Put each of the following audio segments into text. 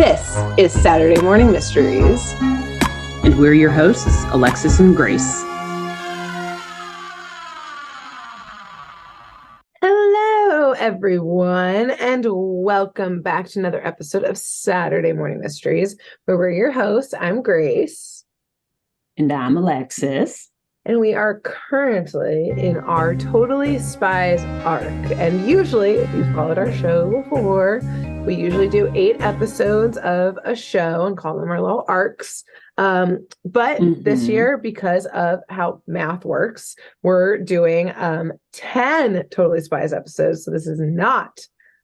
This is Saturday Morning Mysteries. And we're your hosts, Alexis and Grace. Hello, everyone, and welcome back to another episode of Saturday Morning Mysteries, where we're your hosts. I'm Grace. And I'm Alexis. And we are currently in our Totally Spies arc. And usually, if you've followed our show before, we usually do 8 episodes of a show and call them our little arcs. But this year, because of how math works, we're doing 10 Totally Spies episodes. So this is not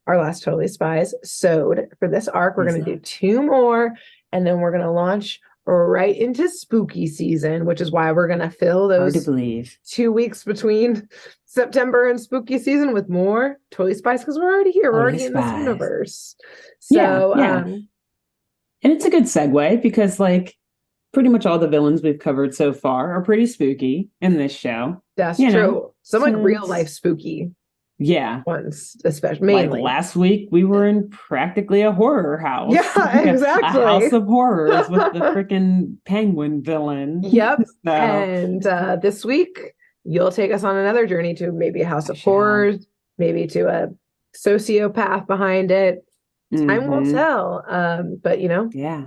our last Totally Spies sewed. For this arc, we're going to do 2 more, and then we're going to launch right into spooky season, which is why we're going to fill those 2 weeks between September and spooky season with more Totally Spies, because we're already here. We're already in this universe. So, and it's a good segue because, like, pretty much all the villains we've covered so far are pretty spooky in this show. That's true. Some like real life spooky. Yeah. Ones, especially mainly. Like last week, we were in practically a horror house. Yeah, exactly. A house of horrors with the freaking penguin villain. Yep. So. And this week, you'll take us on another journey to maybe a house of horrors, maybe to a sociopath behind it. Time will tell. But, you know. Yeah.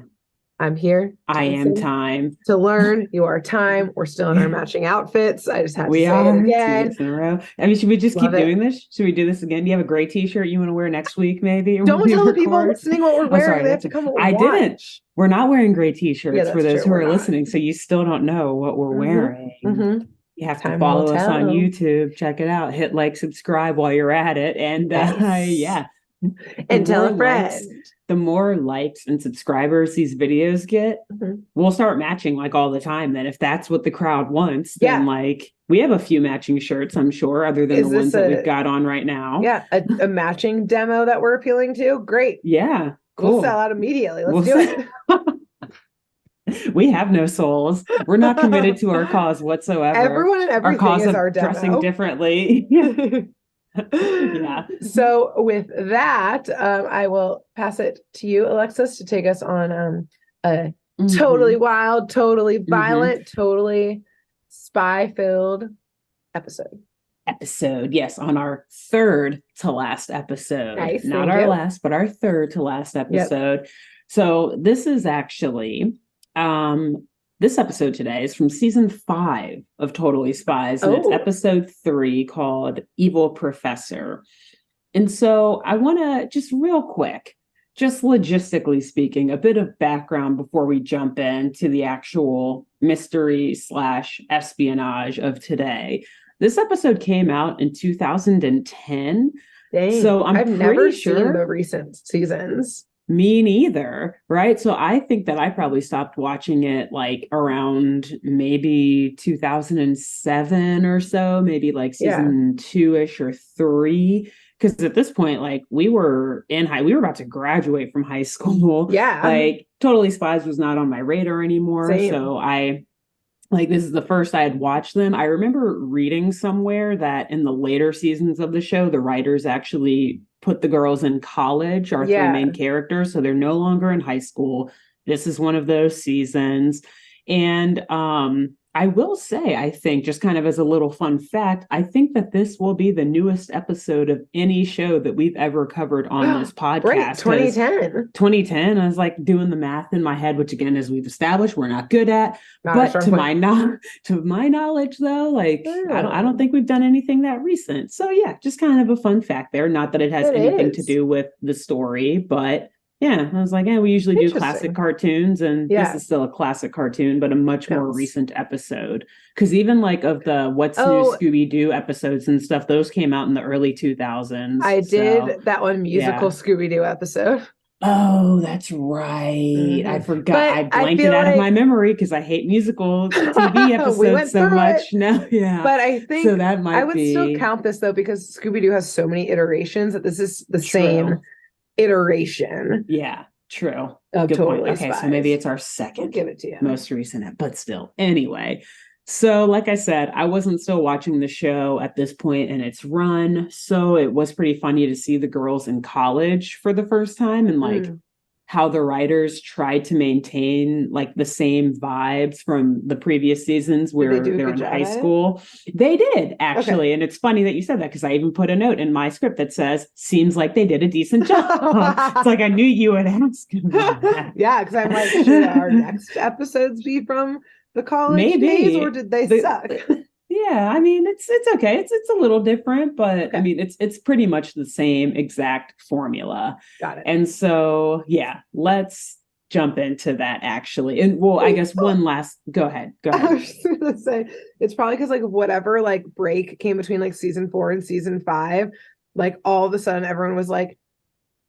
I'm here. I am time. To learn. You are time. We're still in our matching outfits. I just had to say it again. 2 weeks in a row. I mean, should we just keep doing this? Should we do this again? Do you have a gray t-shirt you want to wear next week, maybe? Don't tell the people listening what we're wearing. Sorry, they have to come watch. I didn't. We're not wearing gray t-shirts for those who are listening, so you still don't know what we're wearing. You have to follow us on YouTube. Check it out. Hit like, subscribe while you're at it. And and tell a friend. The more likes and subscribers these videos get, we'll start matching like all the time. Then if that's what the crowd wants, then like we have a few matching shirts, I'm sure, other than the ones that we've got on right now. Yeah, a matching demo that we're appealing to. Great. Yeah, cool. We'll sell out immediately. Let's do it. We have no souls. We're not committed to our cause whatsoever. Everyone and everything our cause is our demo. Dressing differently. So with that, I will pass it to you, Alexis, to take us on a totally wild, totally violent, totally spy-filled episode. Yes, on our third to last episode. Nice, not our last, but our third to last episode. Yep. So this is actually this episode today is from season 5 of Totally Spies, and it's episode 3 called Evil Professor. And so I want to just real quick, just logistically speaking, a bit of background before we jump into the actual mystery / espionage of today. This episode came out in 2010. Dang, so I've never seen the recent seasons. Me neither, right? So I think that I probably stopped watching it like around maybe 2007 or so, maybe like season 2-ish or 3. Because at this point, like we were about to graduate from high school. Yeah. Like Totally Spies was not on my radar anymore. Same. So this is the first I had watched them. I remember reading somewhere that in the later seasons of the show, the writers actually put the girls in college, our 3 main characters. So they're no longer in high school. This is one of those seasons. And I will say, I think, just kind of as a little fun fact, I think that this will be the newest episode of any show that we've ever covered on this podcast. Right, 2010. 2010, I was like doing the math in my head, which again, as we've established, we're not good at. But to my knowledge, though, like I don't think we've done anything that recent. So yeah, just kind of a fun fact there. Not that it has anything to do with the story, but yeah, I was like, we usually do classic cartoons, and this is still a classic cartoon, but a much more recent episode. Because even like of the What's New Scooby-Doo episodes and stuff, those came out in the early 2000s. I did that one musical Scooby-Doo episode. Oh, that's right. I forgot. I blanked it out of my memory because I hate musical TV episodes so much. No, But I think so that I would still count this though, because Scooby-Doo has so many iterations that this is the same iteration. Yeah, true. Good point. Okay, so maybe it's our second. I'll give it to you. Most recent, but still. Anyway, so like I said, I wasn't still watching the show at this point in its run, so it was pretty funny to see the girls in college for the first time and like how the writers tried to maintain like the same vibes from the previous seasons where they're in high school. They did, actually. Okay. And it's funny that you said that, because I even put a note in my script that says, seems like they did a decent job. It's like I knew you would ask about that. Yeah, because I'm like, should our next episodes be from the college days, or did they suck? Yeah, I mean, it's okay. It's a little different, but okay. I mean, it's pretty much the same exact formula. Got it. And so, yeah, let's jump into that, actually. And well, I guess one last, go ahead. I was just gonna say, it's probably because like whatever like break came between like season 4 and season 5, like all of a sudden everyone was like,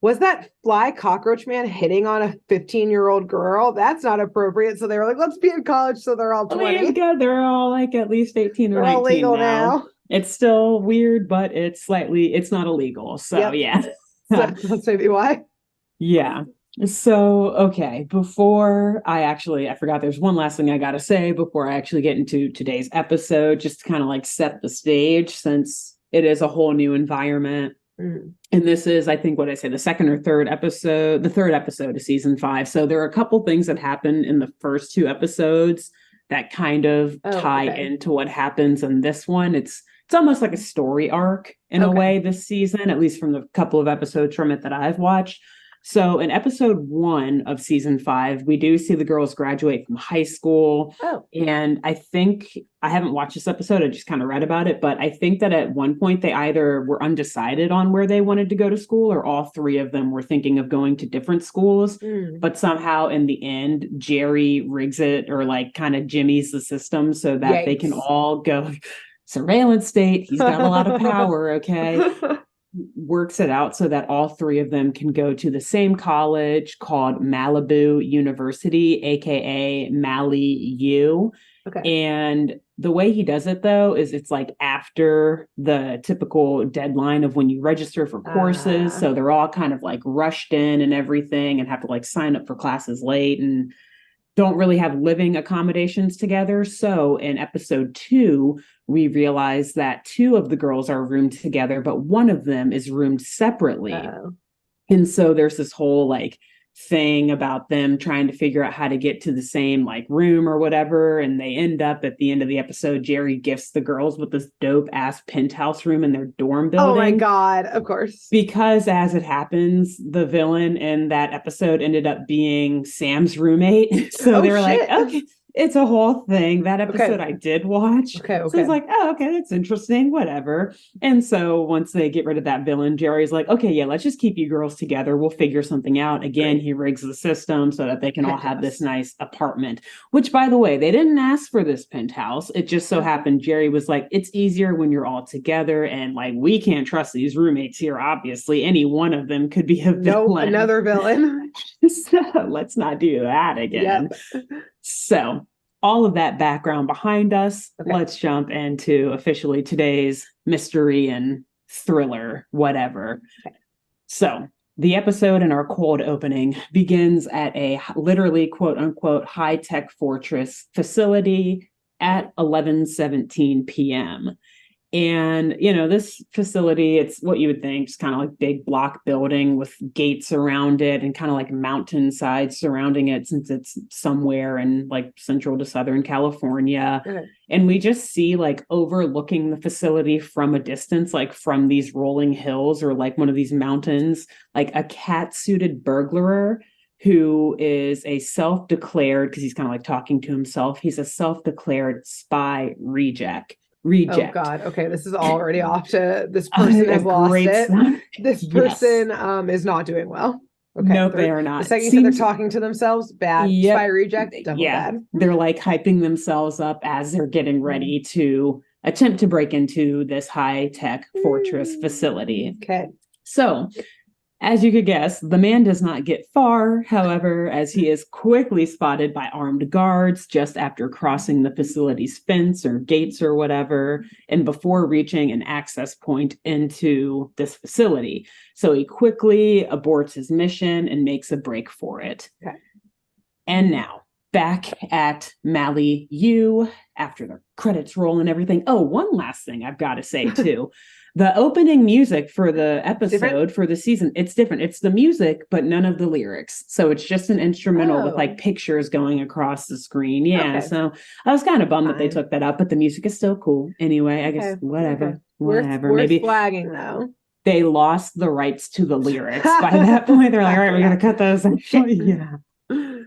was that fly cockroach man hitting on a 15-year-old girl? That's not appropriate. So they were like, let's be in college. So they're all 20. Good. They're all like at least 18 or they're 19 all legal now. It's still weird, but it's not illegal. So yeah. So that's maybe why. Yeah. So, okay. Before I forgot there's one last thing I got to say before I actually get into today's episode, just to kind of like set the stage, since it is a whole new environment. And this is, I think, the third episode of season 5. So there are a couple things that happen in the first 2 episodes that kind of tie into what happens in this one. It's almost like a story arc in a way this season, at least from the couple of episodes from it that I've watched. So in episode 1 of season 5, we do see the girls graduate from high school. And I think, I haven't watched this episode, I just kind of read about it, but I think that at one point they either were undecided on where they wanted to go to school, or all 3 of them were thinking of going to different schools. But somehow in the end, Jerry rigs it, or like kind of jimmies the system so that they can all go surveillance state. He's got a lot of power, okay? Works it out so that all 3 of them can go to the same college called Malibu University, aka Mally U. And the way he does it, though, is it's like after the typical deadline of when you register for courses. So they're all kind of like rushed in and everything, and have to like sign up for classes late and don't really have living accommodations together. So in episode 2, we realize that 2 of the girls are roomed together, but one of them is roomed separately. And so there's this whole like thing about them trying to figure out how to get to the same like room or whatever. And they end up at the end of the episode, Jerry gifts the girls with this dope ass penthouse room in their dorm building. Oh my God, of course. Because as it happens, the villain in that episode ended up being Sam's roommate. So they were like, okay, it's a whole thing. That episode I did watch. So it's like, oh, okay, that's interesting, whatever. And so once they get rid of that villain, Jerry's like, okay, yeah, let's just keep you girls together. We'll figure something out. Again, he rigs the system so that they can all have this nice apartment, which, by the way, they didn't ask for this penthouse. It just so happened Jerry was like, it's easier when you're all together, and like, we can't trust these roommates here. Obviously, any one of them could be a villain. Another villain. So let's not do that again. So all of that background behind us, let's jump into officially today's mystery and thriller, whatever. So the episode in our cold opening begins at a literally quote unquote high-tech fortress facility at 11:17 p.m. And, you know, this facility, it's what you would think, just kind of like big block building with gates around it and kind of like mountainside surrounding it, since it's somewhere in like central to Southern California. And we just see like overlooking the facility from a distance, like from these rolling hills or like one of these mountains, like a cat-suited burglar who is a self-declared, because he's kind of like talking to himself, he's a self-declared spy reject. Oh God. Okay. This is already off to this person has lost it. This person is not doing well. No, they are not. The second you said they're talking to themselves, bad. Spy reject, double bad. They're like hyping themselves up as they're getting ready to attempt to break into this high-tech fortress facility. So, as you could guess, the man does not get far, however, as he is quickly spotted by armed guards just after crossing the facility's fence or gates or whatever, and before reaching an access point into this facility. So he quickly aborts his mission and makes a break for it. And now, back at Mally U, after the credits roll and everything. Oh, one last thing I've got to say, too. The opening music for the episode for the season, it's different. It's the music, but none of the lyrics. So it's just an instrumental with like pictures going across the screen. Yeah. Okay. So I was kind of bummed that they took that out, but the music is still cool. Anyway, I guess whatever. Whatever. Maybe flagging though. They lost the rights to the lyrics by that point. They're like, all right, we're gonna cut those. Yeah.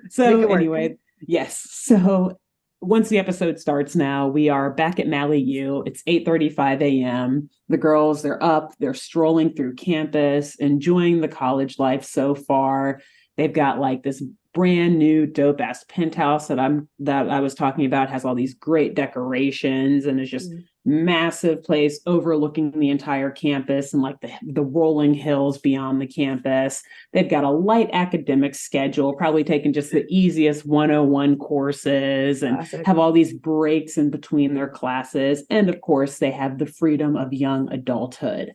So anyway, yes. So once the episode starts now, we are back at Mally U. It's 8:35 a.m. The girls, they're up, they're strolling through campus, enjoying the college life so far. They've got like this brand new dope ass penthouse that I was talking about, has all these great decorations and is just massive place overlooking the entire campus and like the rolling hills beyond the campus. They've got a light academic schedule, probably taking just the easiest 101 courses and have all these breaks in between their classes. And of course, they have the freedom of young adulthood.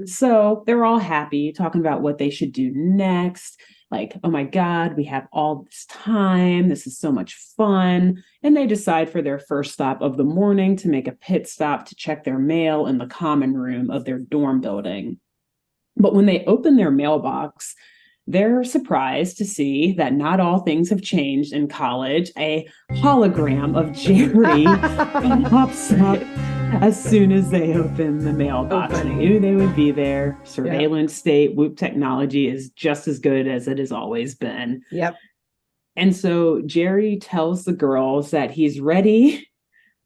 So they're all happy, talking about what they should do next. Like, oh my God, we have all this time. This is so much fun. And they decide for their first stop of the morning to make a pit stop to check their mail in the common room of their dorm building. But when they open their mailbox, they're surprised to see that not all things have changed in college. A hologram of Jerry pops up as soon as they open the mailbox. They knew they would be there. Surveillance state, Whoop technology is just as good as it has always been. Yep. And so Jerry tells the girls that he's ready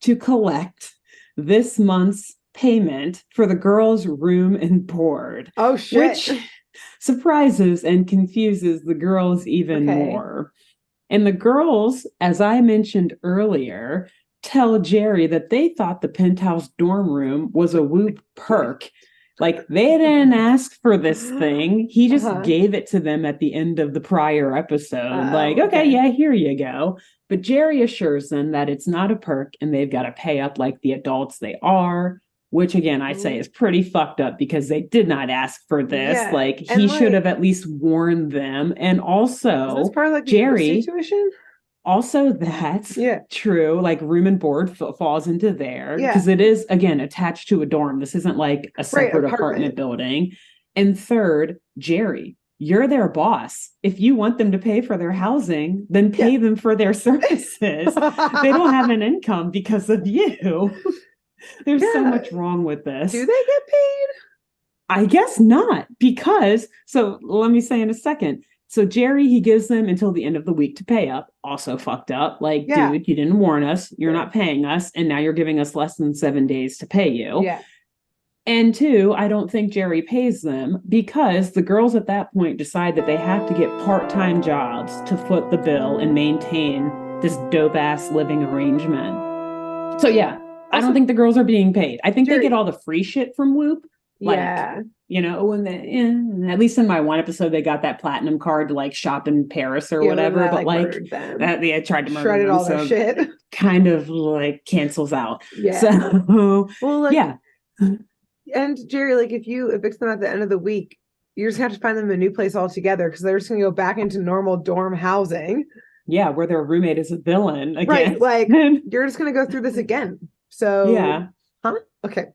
to collect this month's payment for the girls' room and board. Oh, shit. Which surprises and confuses the girls even more. And the girls, as I mentioned earlier, tell Jerry that they thought the penthouse dorm room was a Whoop perk. Like, they didn't ask for this thing. He just gave it to them at the end of the prior episode. Okay, yeah, here you go. But Jerry assures them that it's not a perk and they've got to pay up like the adults they are. Which, again, I say is pretty fucked up because they did not ask for this. Yeah. Like, he should have at least warned them. And also, that's part of like Jerry, situation? Also, that's true. Like, room and board falls into there because it is, again, attached to a dorm. This isn't like a separate apartment building. And third, Jerry, you're their boss. If you want them to pay for their housing, then pay them for their services. They don't have an income because of you. There's so much wrong with this. Do they get paid? I guess not, because, so let me say in a second. So Jerry, he gives them until the end of the week to pay up. Also fucked up. Like, dude, you didn't warn us. You're not paying us. And now you're giving us less than 7 days to pay you. Yeah. And two, I don't think Jerry pays them because the girls at that point decide that they have to get part-time jobs to foot the bill and maintain this dope-ass living arrangement. So yeah. I don't think the girls are being paid. I think they get all the free shit from Whoop. Like, you know, when at least in my one episode, they got that platinum card to like shop in Paris or whatever. But like that, they tried to shredded all their shit. Kind of like cancels out. Yeah. So, And Jerry, like if you evict them at the end of the week, you're just gonna have to find them a new place altogether because they're just gonna go back into normal dorm housing. Yeah, where their roommate is a villain again. Right. Like you're just gonna go through this again. So okay.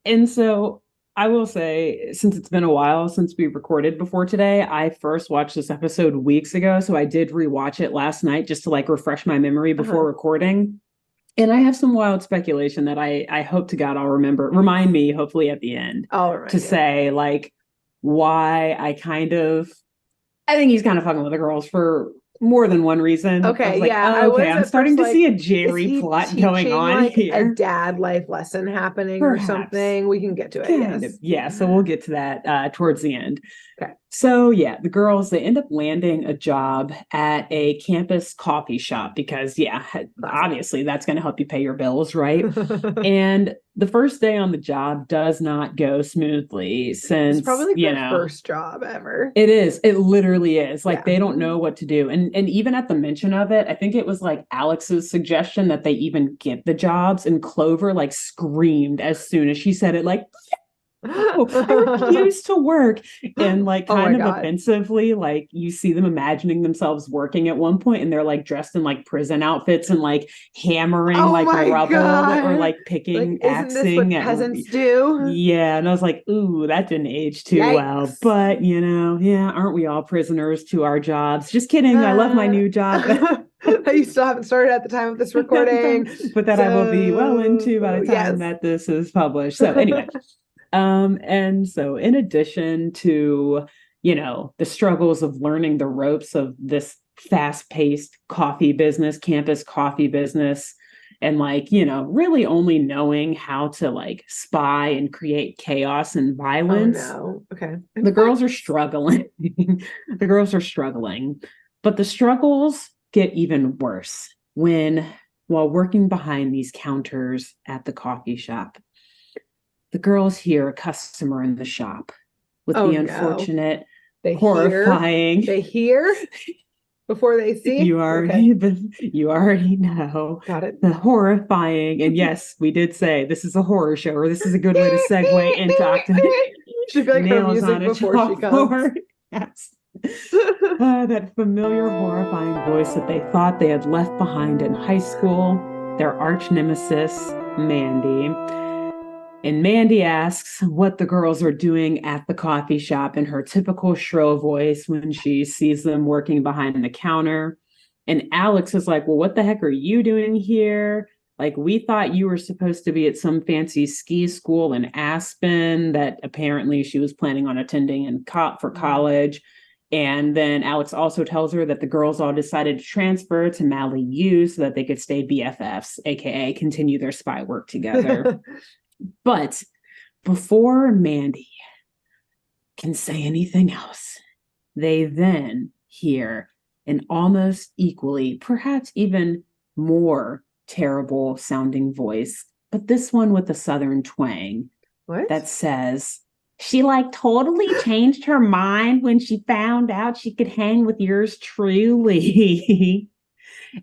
And so I will say, since it's been a while since we recorded before today, I first watched this episode weeks ago. So I did rewatch it last night just to like refresh my memory before recording. And I have some wild speculation that I hope to God I'll remind me hopefully at the end to say like why I think he's kind of fucking with the girls for more than one reason. Okay, like, I'm starting to see a Jerry plot going on like here. A dad life lesson happening or something. We can get to it. Yeah, so we'll get to that towards the end. Okay. So yeah, the girls, they end up landing a job at a campus coffee shop because obviously that's going to help you pay your bills, right? And the first day on the job does not go smoothly since it's probably like their first job ever. It is. It literally is. Like they don't know what to do. And even at the mention of it, I think it was like Alex's suggestion that they even get the jobs, and Clover like screamed as soon as she said it, like, I refuse to work. And like Oh my kind of God. offensively, like you see them imagining themselves working at one point and they're like dressed in like prison outfits and like hammering Oh like my rubble or God. like Like, picking, isn't this what axing at, peasants do? yeah. And I was like, ooh, that didn't age too well. Yikes. But yeah, aren't we all prisoners to our jobs? Just kidding. I love my Uh, new job. you still haven't started at the time of this recording. But that I will be well into by So, the time yes. that this is published. So anyway, and so in addition to, the struggles of learning the ropes of this fast-paced coffee business, campus coffee business, and like, really only knowing how to like spy and create chaos and Oh violence, no. Okay. the girls are struggling. The girls are struggling. But the struggles get even worse while working behind these counters at the coffee shop, the girls hear a customer in the shop with Oh the no. unfortunate, They horrifying. They hear before they see. You already know. Got it. The horrifying, and yes, we did say this is a horror show, or this is a good way to segue into October. Should be like her Nails music on a before she comes. chalkboard. Yes. That familiar, horrifying voice that they thought they had left behind in high school, their arch nemesis, Mandy. And Mandy asks what the girls are doing at the coffee shop in her typical shrill voice when she sees them working behind the counter. And Alex is like, well, what the heck are you doing here? Like, we thought you were supposed to be at some fancy ski school in Aspen that apparently she was planning on attending for college. And then Alex also tells her that the girls all decided to transfer to Mally U so that they could stay BFFs, aka continue their spy work together. But before Mandy can say anything else, they then hear an almost equally, perhaps even more terrible sounding voice, but this one with a Southern twang. What? That says, she like totally changed her mind when she found out she could hang with yours truly.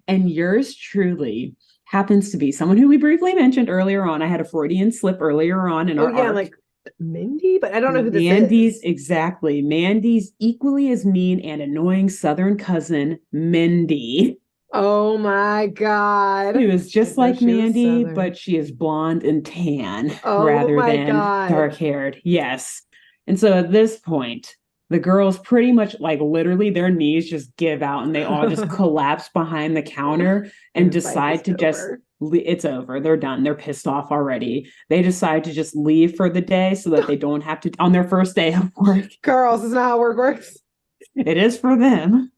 And yours truly happens to be someone who we briefly mentioned earlier on. I had a Freudian slip earlier on in our arc. Like Mindy, but I don't know who Mandy's, this is. exactly. Mandy's equally as mean and annoying Southern cousin, Mindy. Oh my God. Who is just like Mandy, but she is blonde and tan rather than dark haired. Yes. And so at this point, the girls pretty much like literally their knees just give out and they all just collapse behind the counter and decide to it's over. They're done. They're pissed off already. They decide to just leave for the day so that they don't have to on their first day of work. Girls, is not how work works. It is for them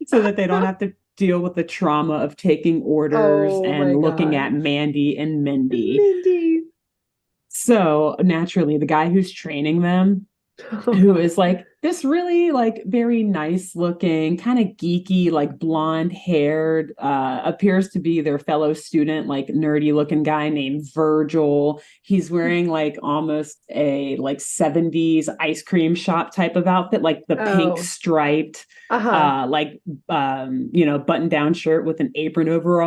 so that they don't have to deal with the trauma of taking orders and looking at Mandy and Mindy. So naturally, the guy who's training them, who is like this really like very nice looking, kind of geeky, like blonde haired, appears to be their fellow student, like nerdy looking guy named Virgil. He's wearing like almost a like 70s ice cream shop type of outfit, like the pink striped, button down shirt with an apron over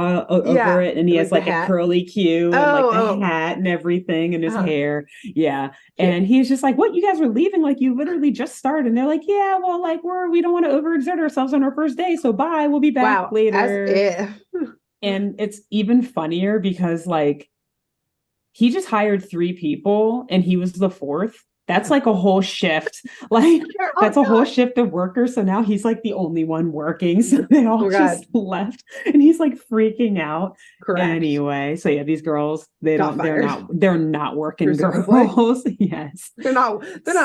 it. And he has like a curly Q and like the hat and everything and his hair. Yeah. And he's just like, what, you guys are leaving? Like you literally just started. And they're like, yeah, well, like we don't want to overexert ourselves on our first day. So bye, we'll be back later. As if. And it's even funnier because like he just hired 3 people and he was the 4th. That's like a whole shift. Like that's a whole shift of workers. So now he's like the only one working. So they all just left and he's like freaking out. Correct. Anyway, so yeah, these girls, they're not working girls. Yes. They're not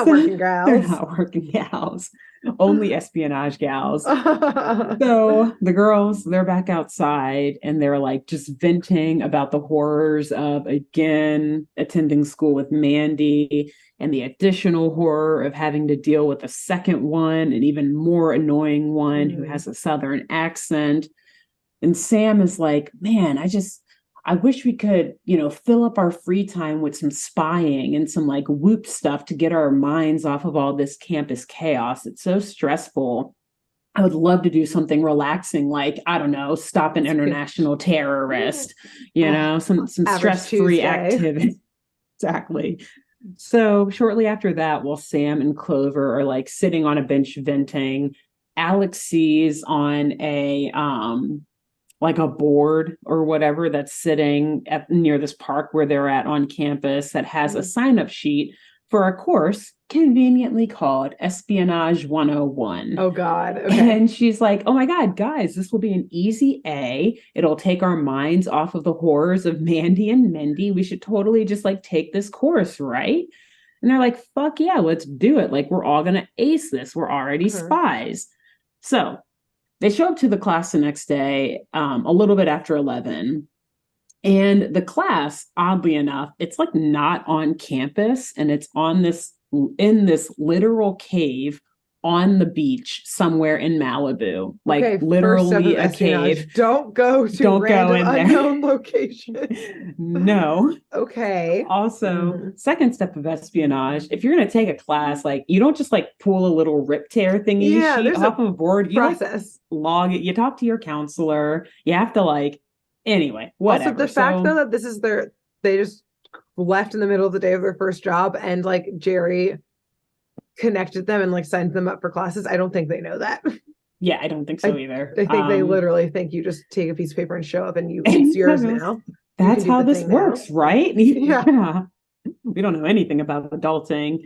working gals. They're not working gals. Only espionage gals. So the girls, they're back outside and they're like just venting about the horrors of again attending school with Mandy and the additional horror of having to deal with a second one, an even more annoying one who has a Southern accent. And Sam is like, man, I wish we could, fill up our free time with some spying and some like whoop stuff to get our minds off of all this campus chaos. It's so stressful. I would love to do something relaxing, like, I don't know, stop an international terrorist, some stress-free activity. Exactly. So shortly after that, while Sam and Clover are like sitting on a bench venting, Alex sees on a like a board or whatever that's sitting near this park where they're at on campus that has a sign-up sheet for a course conveniently called Espionage 101. Oh God. Okay. And she's like, oh my God, guys, this will be an easy A. It'll take our minds off of the horrors of Mandy and Mindy. We should totally just like take this course, right? And they're like, fuck yeah, let's do it. Like, we're all going to ace this. We're already spies. So they show up to the class the next day, a little bit after 11. And the class, oddly enough, it's like not on campus, and it's in this literal cave on the beach somewhere in Malibu, like okay, literally a cave. Don't go to random unknown location. No. Okay. Also, second step of espionage, if you're going to take a class, like you don't just like pull a little rip tear thingy sheet off of a board. You process. Like, log it. You talk to your counselor. You have to like, anyway, whatever. Also, the fact though that this is they just left in the middle of the day of their first job, and like Jerry connected them and like signed them up for classes. I don't think they know that. Yeah, I don't think so either. I think they literally think you just take a piece of paper and show up and it's yours now. That's how this works, right? Yeah. We don't know anything about adulting.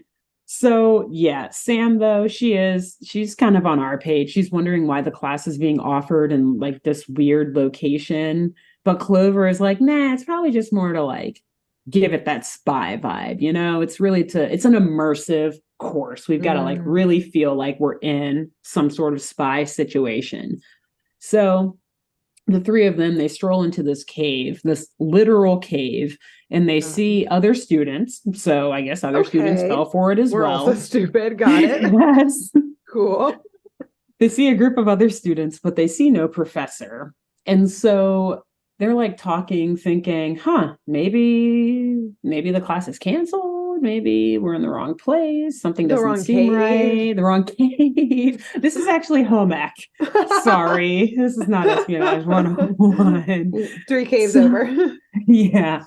So yeah, Sam though, she's kind of on our page. She's wondering why the class is being offered in like this weird location. But Clover is like, nah, it's probably just more to like give it that spy vibe, you know? It's really it's an immersive course. We've got to like really feel like we're in some sort of spy situation. So the three of them, they stroll into this cave, this literal cave, and they see other students. So I guess other students fell for it as well. We're also stupid. Got it. Yes. Cool. They see a group of other students, but they see no professor. And so they're like talking, thinking, maybe the class is canceled. Maybe we're in the wrong place. Something doesn't seem right. The wrong cave. This is actually home ec. Sorry. This is not Espionage 101. 3 caves over. Yeah.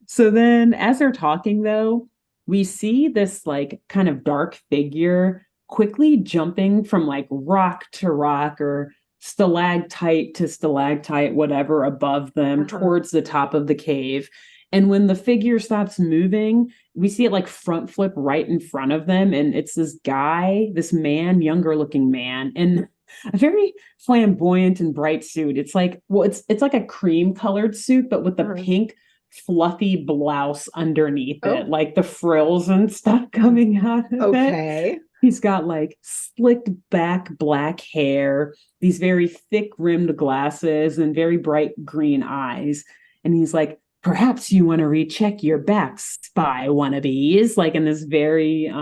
So then as they're talking, though, we see this like kind of dark figure quickly jumping from like rock to rock or stalactite to stalactite, whatever, above them towards the top of the cave. And when the figure stops moving, we see it like front flip right in front of them. And it's this guy, this man, younger looking man, in a very flamboyant and bright suit. It's like, well, it's like a cream colored suit, but with the pink fluffy blouse underneath it, like the frills and stuff coming out of it. He's got like slicked back black hair, these very thick rimmed glasses, and very bright green eyes. And he's like, perhaps you want to recheck your back, spy wannabes, like in this very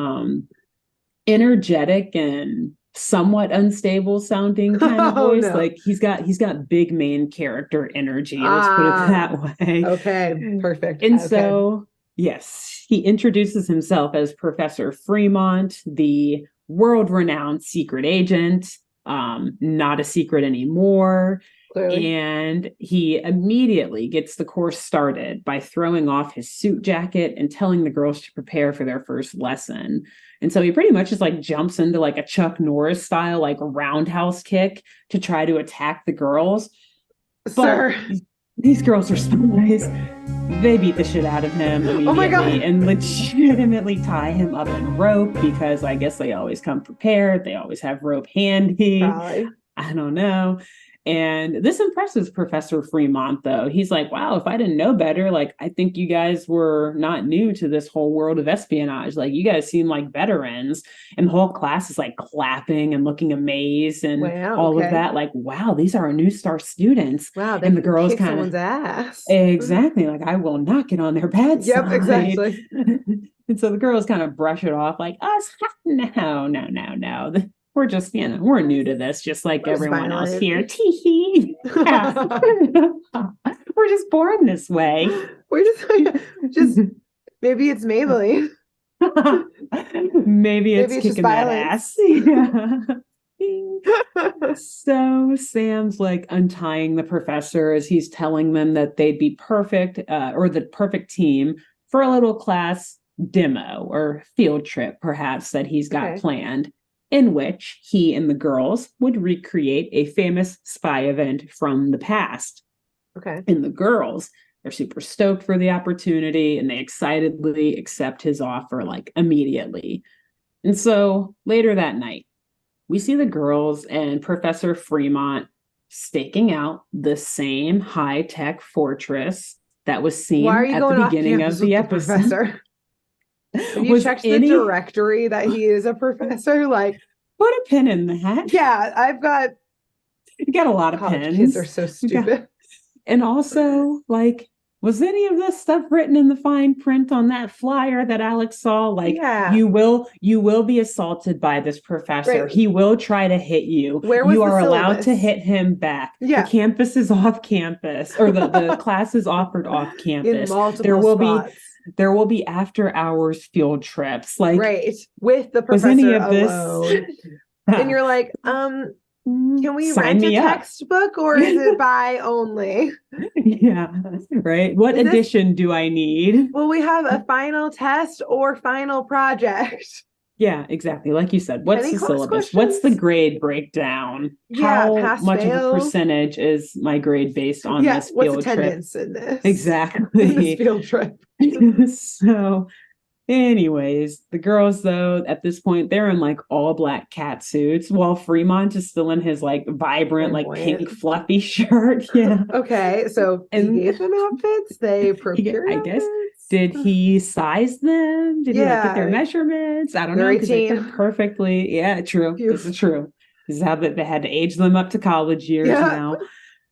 energetic and somewhat unstable sounding kind of voice. No. Like he's got big main character energy. Let's put it that way. Okay, perfect. And so, yes, he introduces himself as Professor Fremont, the world-renowned secret agent, not a secret anymore. Clearly. And he immediately gets the course started by throwing off his suit jacket and telling the girls to prepare for their first lesson. And so he pretty much just like jumps into like a Chuck Norris style, like roundhouse kick to try to attack the girls. Sir. But these girls are spies. They beat the shit out of him immediately and legitimately tie him up in rope because I guess they always come prepared. They always have rope handy. Probably. I don't know. And this impresses Professor Fremont, though. He's like, wow, if I didn't know better, like, I think you guys were not new to this whole world of espionage. Like, you guys seem like veterans. And the whole class is like clapping and looking amazed and all of that. Like, wow, these are our new star students. Wow, they and the girls kick someone's ass. Exactly. Like, I will not get on their bad side. Yep, exactly. And so the girls kind of brush it off like, us? No. We're just, we're new to this, just like everyone else here. Tee-hee. Yeah. We're just born this way. We're just maybe it's Maybelline. Maybe it's kicking that ass. Yeah. So Sam's like untying the professor as he's telling them that they'd be perfect, or the perfect team for a little class demo or field trip, perhaps, that he's got planned, in which he and the girls would recreate a famous spy event from the past. Okay. And the girls, they're super stoked for the opportunity, and they excitedly accept his offer like immediately. And so later that night, we see the girls and Professor Fremont staking out the same high-tech fortress that was seen at the beginning of the episode. Professor? Have you checked the directory that he is a professor? Like, put a pin in that. Yeah, I've got. You got a lot of pins. Kids are so stupid. And also, like, was any of this stuff written in the fine print on that flyer that Alex saw? Like, you will be assaulted by this professor. Right. He will try to hit you. You are allowed to hit him back. Yeah. The campus is off campus, or the class is offered off campus. In multiple spots. There will be after hours field trips. Like, right. With the professor alone. And you're like, can we rent a textbook, or is it buy only? Yeah, right. What edition do I need? Will we have a final test or final project? Yeah, exactly. Like you said, what's the syllabus? What's the grade breakdown? Yeah, how much of a percentage is my grade based on this field what's attendance trip? In this? Exactly. In this field trip. So anyways, the girls, though, at this point, they're in like all black cat suits, while Fremont is still in his like vibrant, like pink fluffy shirt. Yeah. Okay. So he gave them outfits. They procured I guess. Did he size them? Did he like get their measurements? I don't know, because they fit perfectly. Yeah, true. This is true. This is how they had to age them up to college years now.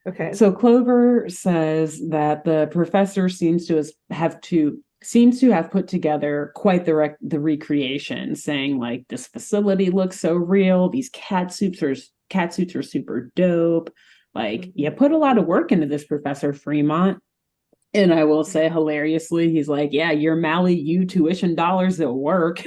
Okay. So Clover says that the professor seems to have put together quite the recreation, saying like, this facility looks so real. These cat suits are super dope. Like, you put a lot of work into this, Professor Fremont. And I will say, hilariously, he's like, yeah, your Mally U tuition dollars at work.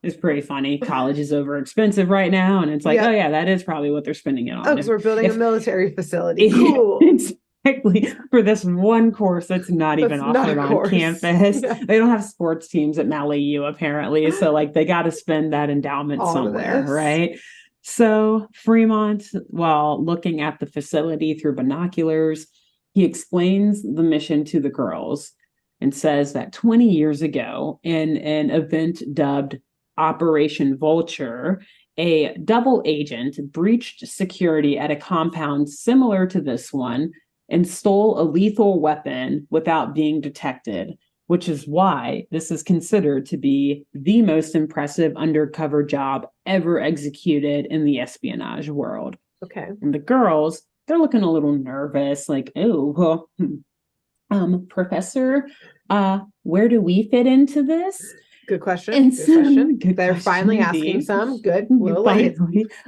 It's pretty funny. College is over expensive right now. And it's like, oh, yeah, that is probably what they're spending it on. Oh, because we're building a military facility. Cool. Exactly. For this one course that's not even offered on campus. Yeah. They don't have sports teams at Mally U, apparently. So, like, they got to spend that endowment somewhere, right? So Fremont, while looking at the facility through binoculars, he explains the mission to the girls and says that 20 years ago, in an event dubbed Operation Vulture, a double agent breached security at a compound similar to this one and stole a lethal weapon without being detected, which is why this is considered to be the most impressive undercover job ever executed in the espionage world. Okay. And the girls, they're looking a little nervous, like, oh, well, Professor, where do we fit into this? Good question. They're finally asking some. Good. We'll late.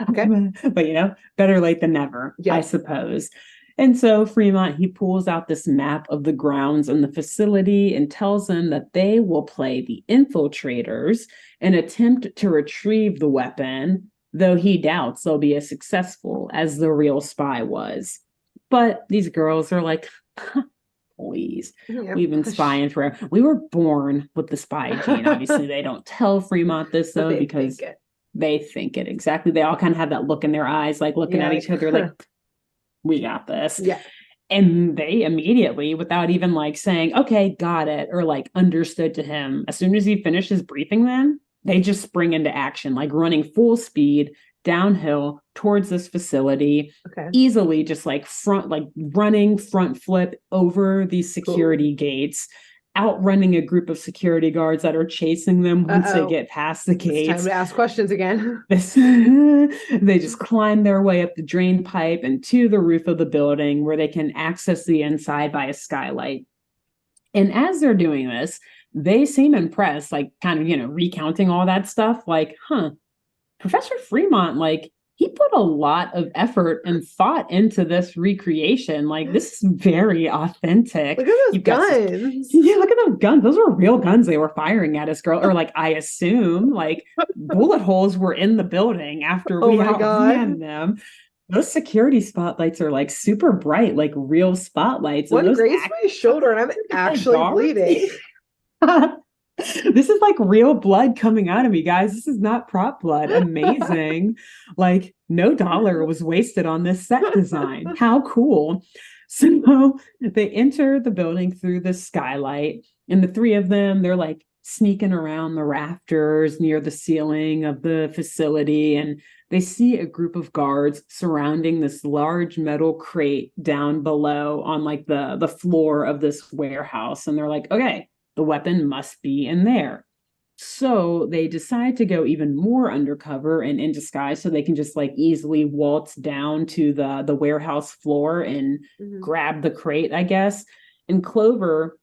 Okay. But, better late than never, I suppose. And so Fremont, he pulls out this map of the grounds and the facility and tells them that they will play the infiltrators and attempt to retrieve the weapon, though he doubts they'll be as successful as the real spy was. But these girls are like, please, we've been spying forever. We were born with the spy gene. Obviously, they don't tell Fremont this, though, because they think it. Exactly. They all kind of have that look in their eyes, like looking at each other like, we got this. Yeah. And they immediately, without even like saying, okay, got it, or like understood to him, as soon as he finishes briefing them, they just spring into action, like running full speed downhill towards this facility, easily just like running front flip over these security gates, outrunning a group of security guards that are chasing them once they get past the gates. It's time to ask questions again. They just climb their way up the drain pipe and to the roof of the building, where they can access the inside by a skylight. And as they're doing this, they seem impressed, like kind of, recounting all that stuff, like, Professor Fremont, like, he put a lot of effort and thought into this recreation. Like, this is very authentic. Look at those guns. Look at those guns. Those were real guns they were firing at us, girl. Or like, I assume, like, bullet holes were in the building after we outran them. Those security spotlights are like super bright, like real spotlights. One grazed my shoulder and I'm actually bleeding. This is like real blood coming out of me, guys. This is not prop blood. Amazing. Like no dollar was wasted on this set design. How cool. So they enter the building through the skylight, and the three of them, they're like sneaking around the rafters near the ceiling of the facility, and they see a group of guards surrounding this large metal crate down below on like the floor of this warehouse. And they're like, okay, the weapon must be in there. So they decide to go even more undercover and in disguise so they can just like easily waltz down to the warehouse floor and grab the crate, I guess. And Clover,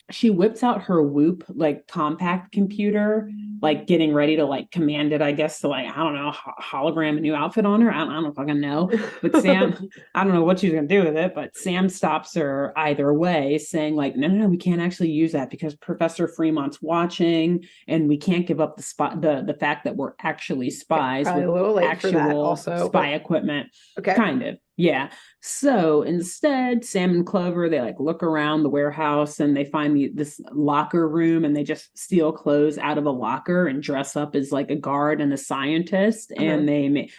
she whips out her Whoop like compact computer, like getting ready to like command it, I guess, to like, I don't know, hologram a new outfit on her. I don't fucking know. But Sam, I don't know what she's going to do with it, but Sam stops her either way, saying like, no, we can't actually use that because Professor Fremont's watching and we can't give up the fact that we're actually spies with a little late actual for that also, spy equipment. Okay. Kind of. Yeah. So instead, Sam and Clover, they like look around the warehouse and they find this locker room, and they just steal clothes out of a locker and dress up as like a guard and a scientist. And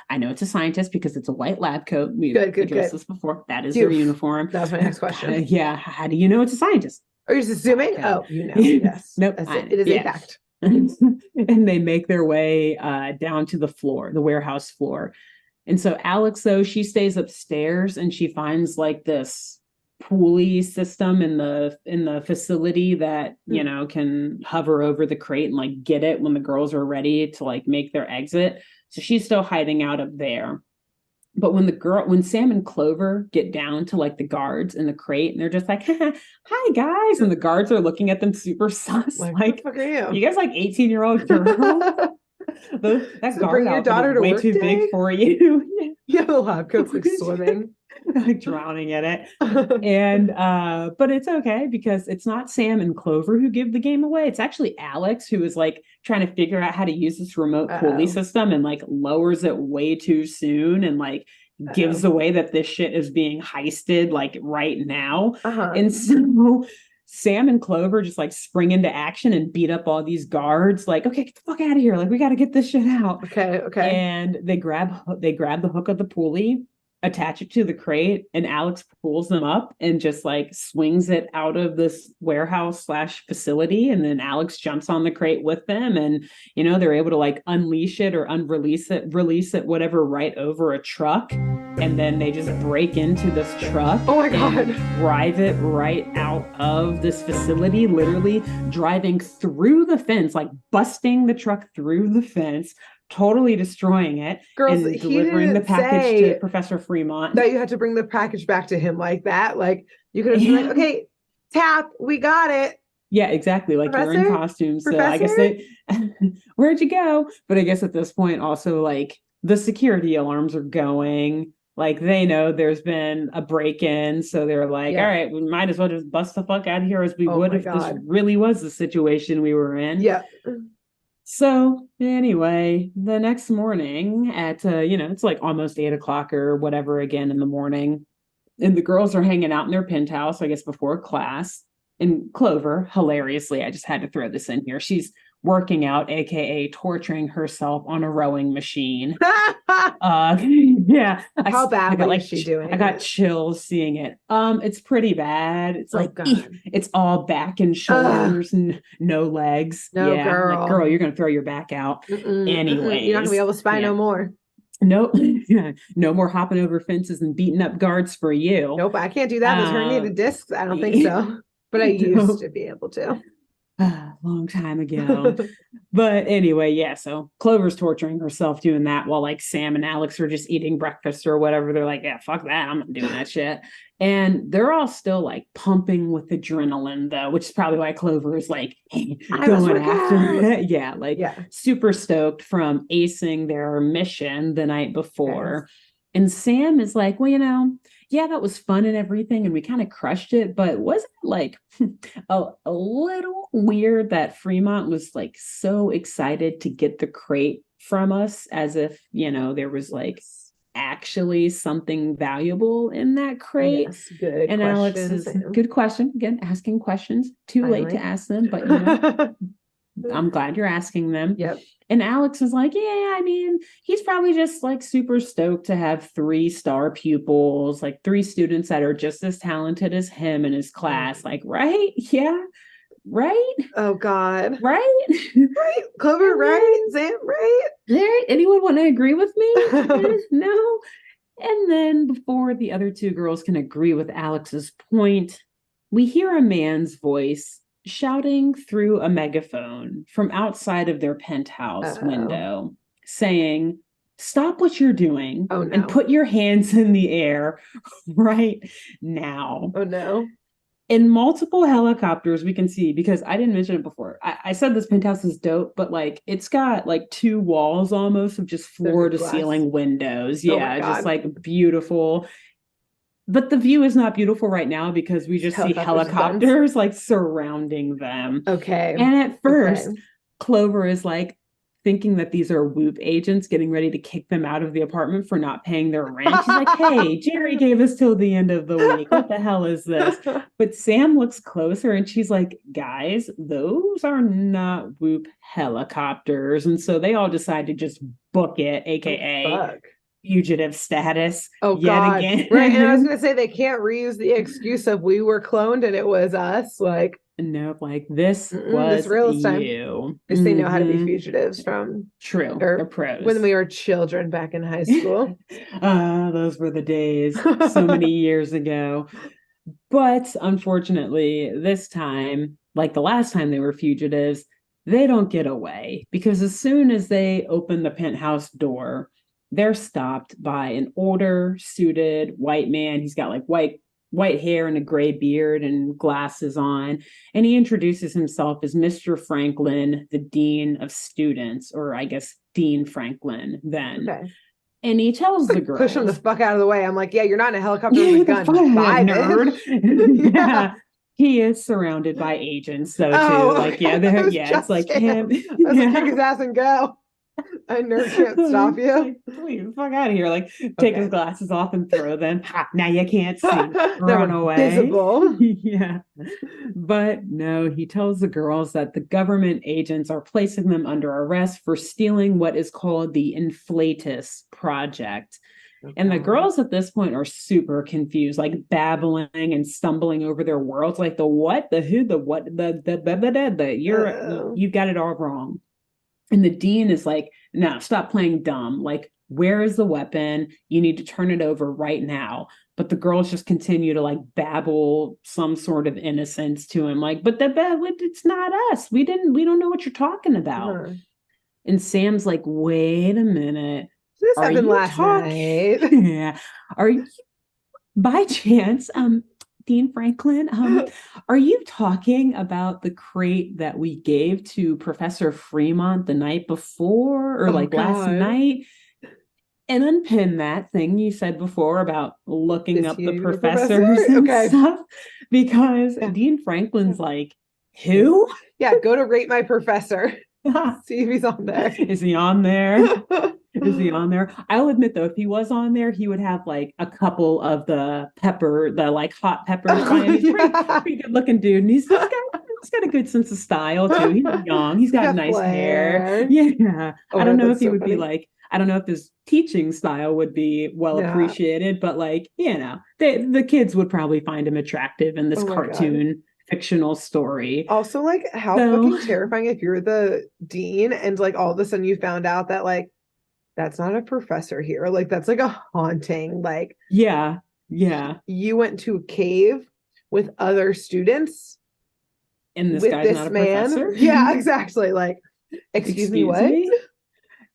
I know it's a scientist because it's a white lab coat. We've addressed this before. That is their uniform. That's my next question. Yeah. How do you know it's a scientist? Are you just assuming? Oh, you know. Yes. Nope. It is a fact. And they make their way down to the floor, the warehouse floor. And so Alex, though, she stays upstairs and she finds like this pulley system in the facility that, you know, can hover over the crate and like get it when the girls are ready to like make their exit. So she's still hiding out up there. But when Sam and Clover get down to like the guards in the crate, and they're just like, hi guys. And the guards are looking at them super sus. Like, what the fuck are you guys like 18-year-old girls? That so guard your daughter to way work too day? Big for you. Yeah, the lab coat's like swimming. Like drowning in it. And but it's okay because it's not Sam and Clover who give the game away. It's actually Alex who is like trying to figure out how to use this remote pulley system and like lowers it way too soon and like gives away that this shit is being heisted like right now. And so Sam and Clover just like spring into action and beat up all these guards. Like, okay, get the fuck out of here! Like, we got to get this shit out. Okay. And they grab the hook of the pulley, attach it to the crate, and Alex pulls them up and just like swings it out of this warehouse / facility. And then Alex jumps on the crate with them, and you know they're able to like unleash it or release it, whatever, right over a truck. And then they just break into this truck. Oh my God. Drive it right out of this facility, literally driving through the fence, like busting the truck through the fence, totally destroying it. Girls, and delivering the package to Professor Fremont. That you had to bring the package back to him like that. Like you could have been like, okay, tap, we got it. Yeah, exactly. Like you're in costume. So I guess where'd you go? But I guess at this point also like the security alarms are going. Like they know there's been a break-in, so they're like, all right, we might as well just bust the fuck out of here as we would if this really was the situation we were in. Yeah. So anyway, the next morning at, it's like almost 8:00 or whatever again in the morning. And the girls are hanging out in their penthouse, I guess, before class. And Clover, hilariously, I just had to throw this in here. She's working out, aka torturing herself on a rowing machine. Yeah. How bad is she doing? I got chills seeing it. It's pretty bad. It's it's all back and shoulders and no legs. No, girl. Like, girl, you're gonna throw your back out. Anyway, you're not gonna be able to spy no more. Nope. No more hopping over fences and beating up guards for you. Nope, I can't do that. Those herniated discs. I don't think so. But I used to be able to. Long time ago. But anyway, yeah, so Clover's torturing herself doing that while like Sam and Alex are just eating breakfast or whatever. They're like, yeah, fuck that, I'm not doing that shit. And they're all still like pumping with adrenaline though, which is probably why Clover is like going after it. Yeah, like super stoked from acing their mission the night before. And Sam is like, well, yeah, that was fun and everything, and we kind of crushed it, but wasn't it like a little weird that Fremont was like so excited to get the crate from us as if, there was like actually something valuable in that crate? Yes, good. And Alex is good question. Again, asking questions. Too late to ask them, but I'm glad you're asking them. Yep. And Alex is like, yeah, I mean, he's probably just like super stoked to have 3-star pupils, like 3 students that are just as talented as him in his class. Like, right? Yeah. Right? Oh God. Right? Right? Clover, right? Sam, right? There, anyone want to agree with me? No. And then before the other 2 girls can agree with Alex's point, we hear a man's voice shouting through a megaphone from outside of their penthouse window, saying, "Stop what you're doing and put your hands in the air right now." Oh no. In multiple helicopters, we can see, because I didn't mention it before. I said this penthouse is dope, but like it's got like 2 walls almost of just floor to ceiling windows. Yeah, just like beautiful. But the view is not beautiful right now because we just see helicopters like surrounding them. Okay. And at first, Clover is like thinking that these are Whoop agents getting ready to kick them out of the apartment for not paying their rent. She's like, hey, Jerry gave us till the end of the week. What the hell is this? But Sam looks closer and she's like, guys, those are not Whoop helicopters. And so they all decide to just book it, aka fugitive status. Oh God. Again. Right. And I was gonna say they can't reuse the excuse of we were cloned and it was us. Like, nope, like this was real time. You. Because they know how to be fugitives from they're pros. When we were children back in high school. Those were the days so many years ago. But unfortunately, this time, like the last time they were fugitives, they don't get away, because as soon as they open the penthouse door, they're stopped by an older suited white man. He's got like white hair and a gray beard and glasses on. And he introduces himself as Mr. Franklin, the Dean of Students, or I guess Dean Franklin then. Okay. And he tells the girls, push him the fuck out of the way. I'm like, yeah, you're not in a helicopter with a gun. Bye, nerd. Yeah. He is surrounded by agents, though, too. Like, yeah, it's like him. I was like, kick his ass and go. I nerd can't stop you. Like, please, fuck out of here. Like, take his glasses off and throw them. Ha, now you can't see. Run away. Visible. Yeah. But no, he tells the girls that the government agents are placing them under arrest for stealing what is called the Inflatus project. Okay. And the girls at this point are super confused, like babbling and stumbling over their words, like the what, the who, the what, you've got it all wrong. And the dean is like, no, stop playing dumb. Like, where is the weapon? You need to turn it over right now. But the girls just continue to like babble some sort of innocence to him. Like, but it's not us. We don't know what you're talking about. Uh-huh. And Sam's like, wait a minute. This happened last night. Yeah. Are you, by chance, Dean Franklin, are you talking about the crate that we gave to Professor Fremont the night before, or last night? And unpin that thing you said before about looking up the professors and stuff, because Dean Franklin's like, who? Yeah, go to Rate My Professor. See if he's on there. Is he on there? Is he on there? I'll admit, though, if he was on there, he would have like a couple of the like hot peppers. He's pretty good looking dude. And he's got a good sense of style, too. He's young. He's got nice hair. Yeah. I don't know if he would be like, I don't know if his teaching style would be well appreciated, but like, the kids would probably find him attractive in this cartoon fictional story. Also, like, how fucking terrifying if you're the dean and like all of a sudden you found out that like that's not a professor here. Like, that's like a haunting. Like, yeah. You went to a cave with other students, and this guy's not a professor. Yeah, exactly. Like, excuse me, what?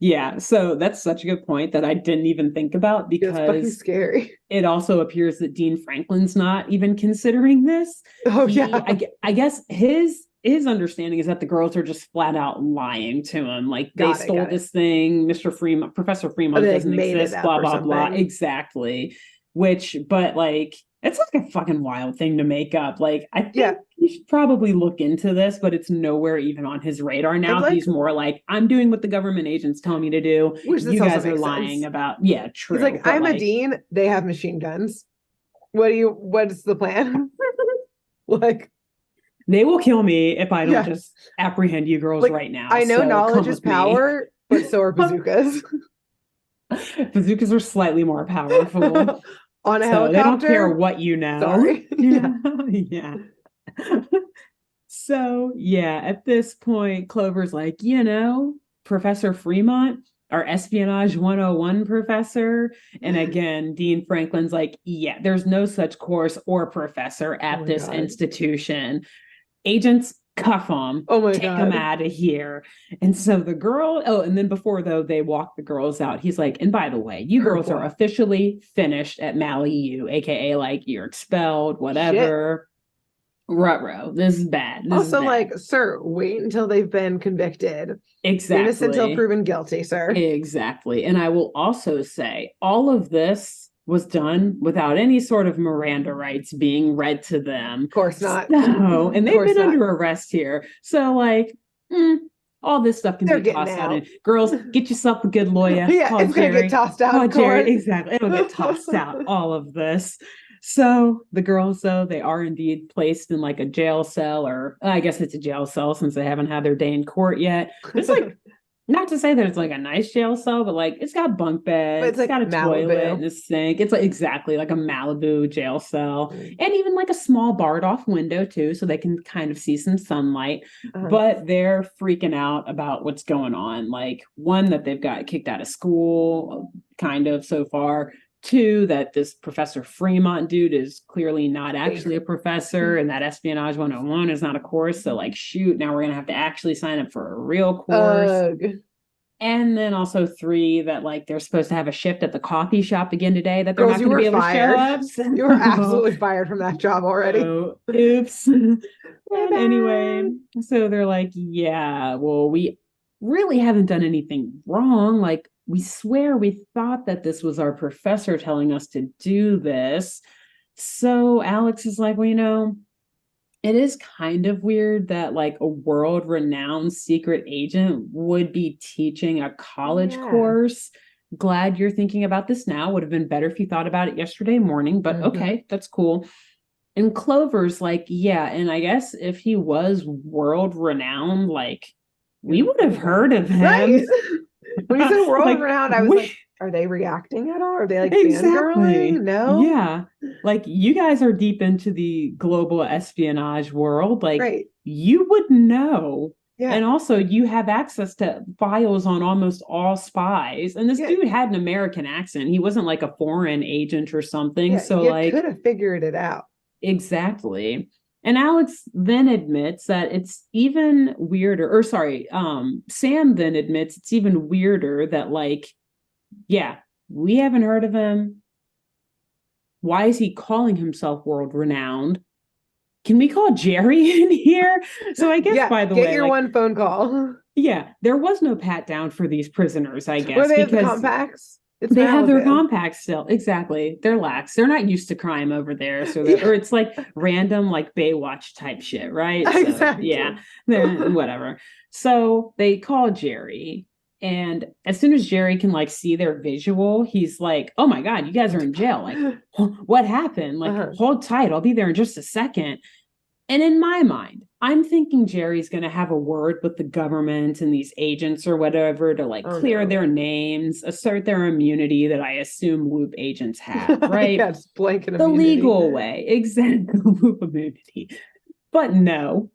Yeah, so that's such a good point that I didn't even think about, because it's fucking scary. It also appears that Dean Franklin's not even considering this. Oh, yeah. I guess his understanding is that the girls are just flat out lying to him. Like, they stole this thing. Professor Fremont doesn't exist, blah, blah, blah. Exactly. But like, it's like a fucking wild thing to make up. Like, I think you should probably look into this, but it's nowhere even on his radar now. Like, he's more like, I'm doing what the government agents tell me to do. You guys are lying about. Yeah, true. He's like, I'm a dean. They have machine guns. What's the plan? Like, They will kill me if I don't just apprehend you girls right now. I know so knowledge is power, but so are bazookas. Bazookas are slightly more powerful. On a so helicopter? They don't care what you know. Sorry. Yeah. So, yeah, at this point, Clover's like, Professor Fremont, our espionage 101 professor. And again, Dean Franklin's like, yeah, there's no such course or professor at this institution. Agents, cuff them. Oh my take God. them out of here. And so the girl, and then before though they walk the girls out, he's like, and by the way, you girls are officially finished at Mally U, aka like you're expelled, whatever. Ruh-roh. This is bad. This also, is bad. sir, wait until they've been convicted. Exactly. Innocent until proven guilty, sir. Exactly. And I will also say all of this was done without any sort of Miranda rights being read to them. Of course not. No, and they've been under arrest here. So all this stuff can be tossed out. And girls, get yourself a good lawyer. Yeah, it's going to get tossed out. Call Jerry. Exactly. It'll get tossed out, all of this. So the girls, though, they are indeed placed in like a jail cell, or I guess it's a jail cell since they haven't had their day in court yet. It's like, not to say that it's like a nice jail cell, but like it's got bunk beds, it's got a toilet and a sink. It's like exactly like a Malibu jail cell, and even like a small barred off window too, so they can kind of see some sunlight. But they're freaking out about what's going on. Like one, that they've got kicked out of school, kind of so far. Two, that this Professor Fremont dude is clearly not actually a professor, and that Espionage 101 is not a course. So, shoot, now we're going to have to actually sign up for a real course. And then also three, that they're supposed to have a shift at the coffee shop again today, that they're not going to be able to show up. You were absolutely fired from that job already. Oops. Anyway, so they're like, yeah, well, we really haven't done anything wrong. We swear we thought that this was our professor telling us to do this. So Alex is like, well, it is kind of weird that a world-renowned secret agent would be teaching a college course. Glad you're thinking about this now. Would have been better if you thought about it yesterday morning, but okay, that's cool. And Clover's like, yeah, and I guess if he was world-renowned, we would have heard of him. Right. When you said world renowned, I was like, are they reacting at all? Are they fangirling? No. Yeah. You guys are deep into the global espionage world. You would know. Yeah. And also you have access to files on almost all spies. And this dude had an American accent. He wasn't a foreign agent or something. Yeah, so you could have figured it out. Exactly. And Alex then admits that it's even weirder, Sam then admits it's even weirder that we haven't heard of him. Why is he calling himself world renowned? Can we call Jerry in here? So I guess, by the way, get your one phone call. Yeah, there was no pat down for these prisoners, I guess. Were they the compacts? They have their compacts still. Exactly. They're lax. They're not used to crime over there. So or it's random Baywatch type shit, right? So, exactly. Yeah. Whatever. So they call Jerry. And as soon as Jerry can see their visual, he's like, oh my God, you guys are in jail. What happened? Hold tight. I'll be there in just a second. And in my mind, I'm thinking Jerry's going to have a word with the government and these agents or whatever to clear their names, assert their immunity that I assume Loop agents have, right? Yeah, it's blanket the immunity. Legal way. Exactly. Loop immunity. But no,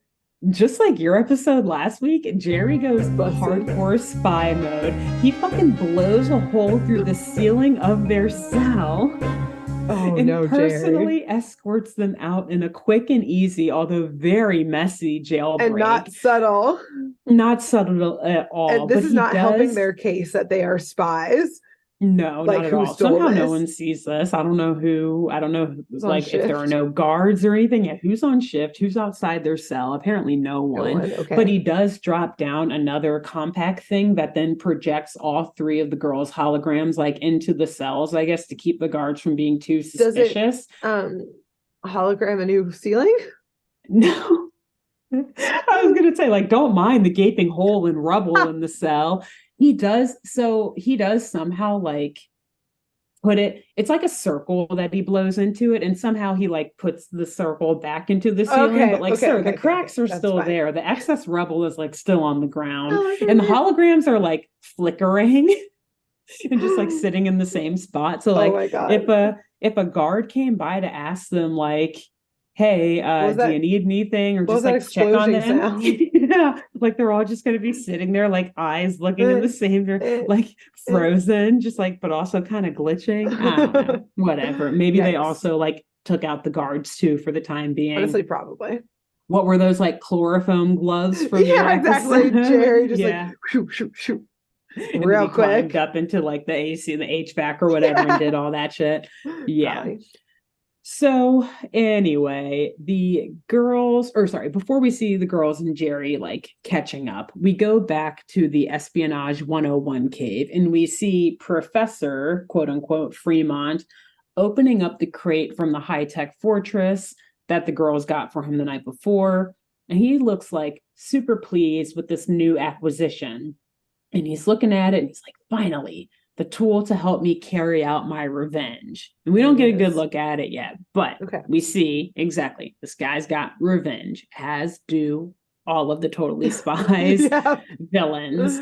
just like your episode last week, Jerry goes hardcore spy mode. He fucking blows a hole through the ceiling of their cell. Oh, and no, personally Jerry. escorts them out in a quick and easy, although very messy jailbreak. And not subtle. Not subtle at all. And this is not helping their case that they are spies. No, not at all. Somehow no one sees this. I don't know who. I don't know if there are no guards or anything. Yeah, who's on shift? Who's outside their cell? Apparently no one. Okay. But he does drop down another compact thing that then projects all three of the girls' holograms into the cells, I guess, to keep the guards from being too suspicious. Does it hologram a new ceiling? No. I was gonna say, don't mind the gaping hole and rubble in the cell. He does somehow it's like a circle that he blows into it, and somehow he like puts the circle back into the ceiling. But like, sir, the cracks are still there. The excess rubble is like still on the ground, and the holograms are like flickering and just like sitting in the same spot. So like, if a guard came by to ask them like, hey, do you need anything, or just like check on them? Yeah, like they're all just gonna be sitting there, like eyes looking in the same, like frozen, just like, but also kind of glitching. I don't know, whatever. Maybe they also like took out the guards too for the time being. Honestly, probably. What were those like chloroform gloves from your episode? Exactly. Jerry just like shoot, shoot, shoot. Real quick. Climbed up into like the AC, the HVAC or whatever, and did all that shit. Yeah. Probably. So anyway, before we see the girls and Jerry like catching up, we go back to the Espionage 101 cave, and we see Professor, quote unquote, Fremont opening up the crate from the high-tech fortress that the girls got for him the night before. And he looks like super pleased with this new acquisition. And he's looking at it and he's like, finally, the tool to help me carry out my revenge. And we don't get a good look at it yet, but we see exactly this guy's got revenge, as do all of the Totally Spies villains.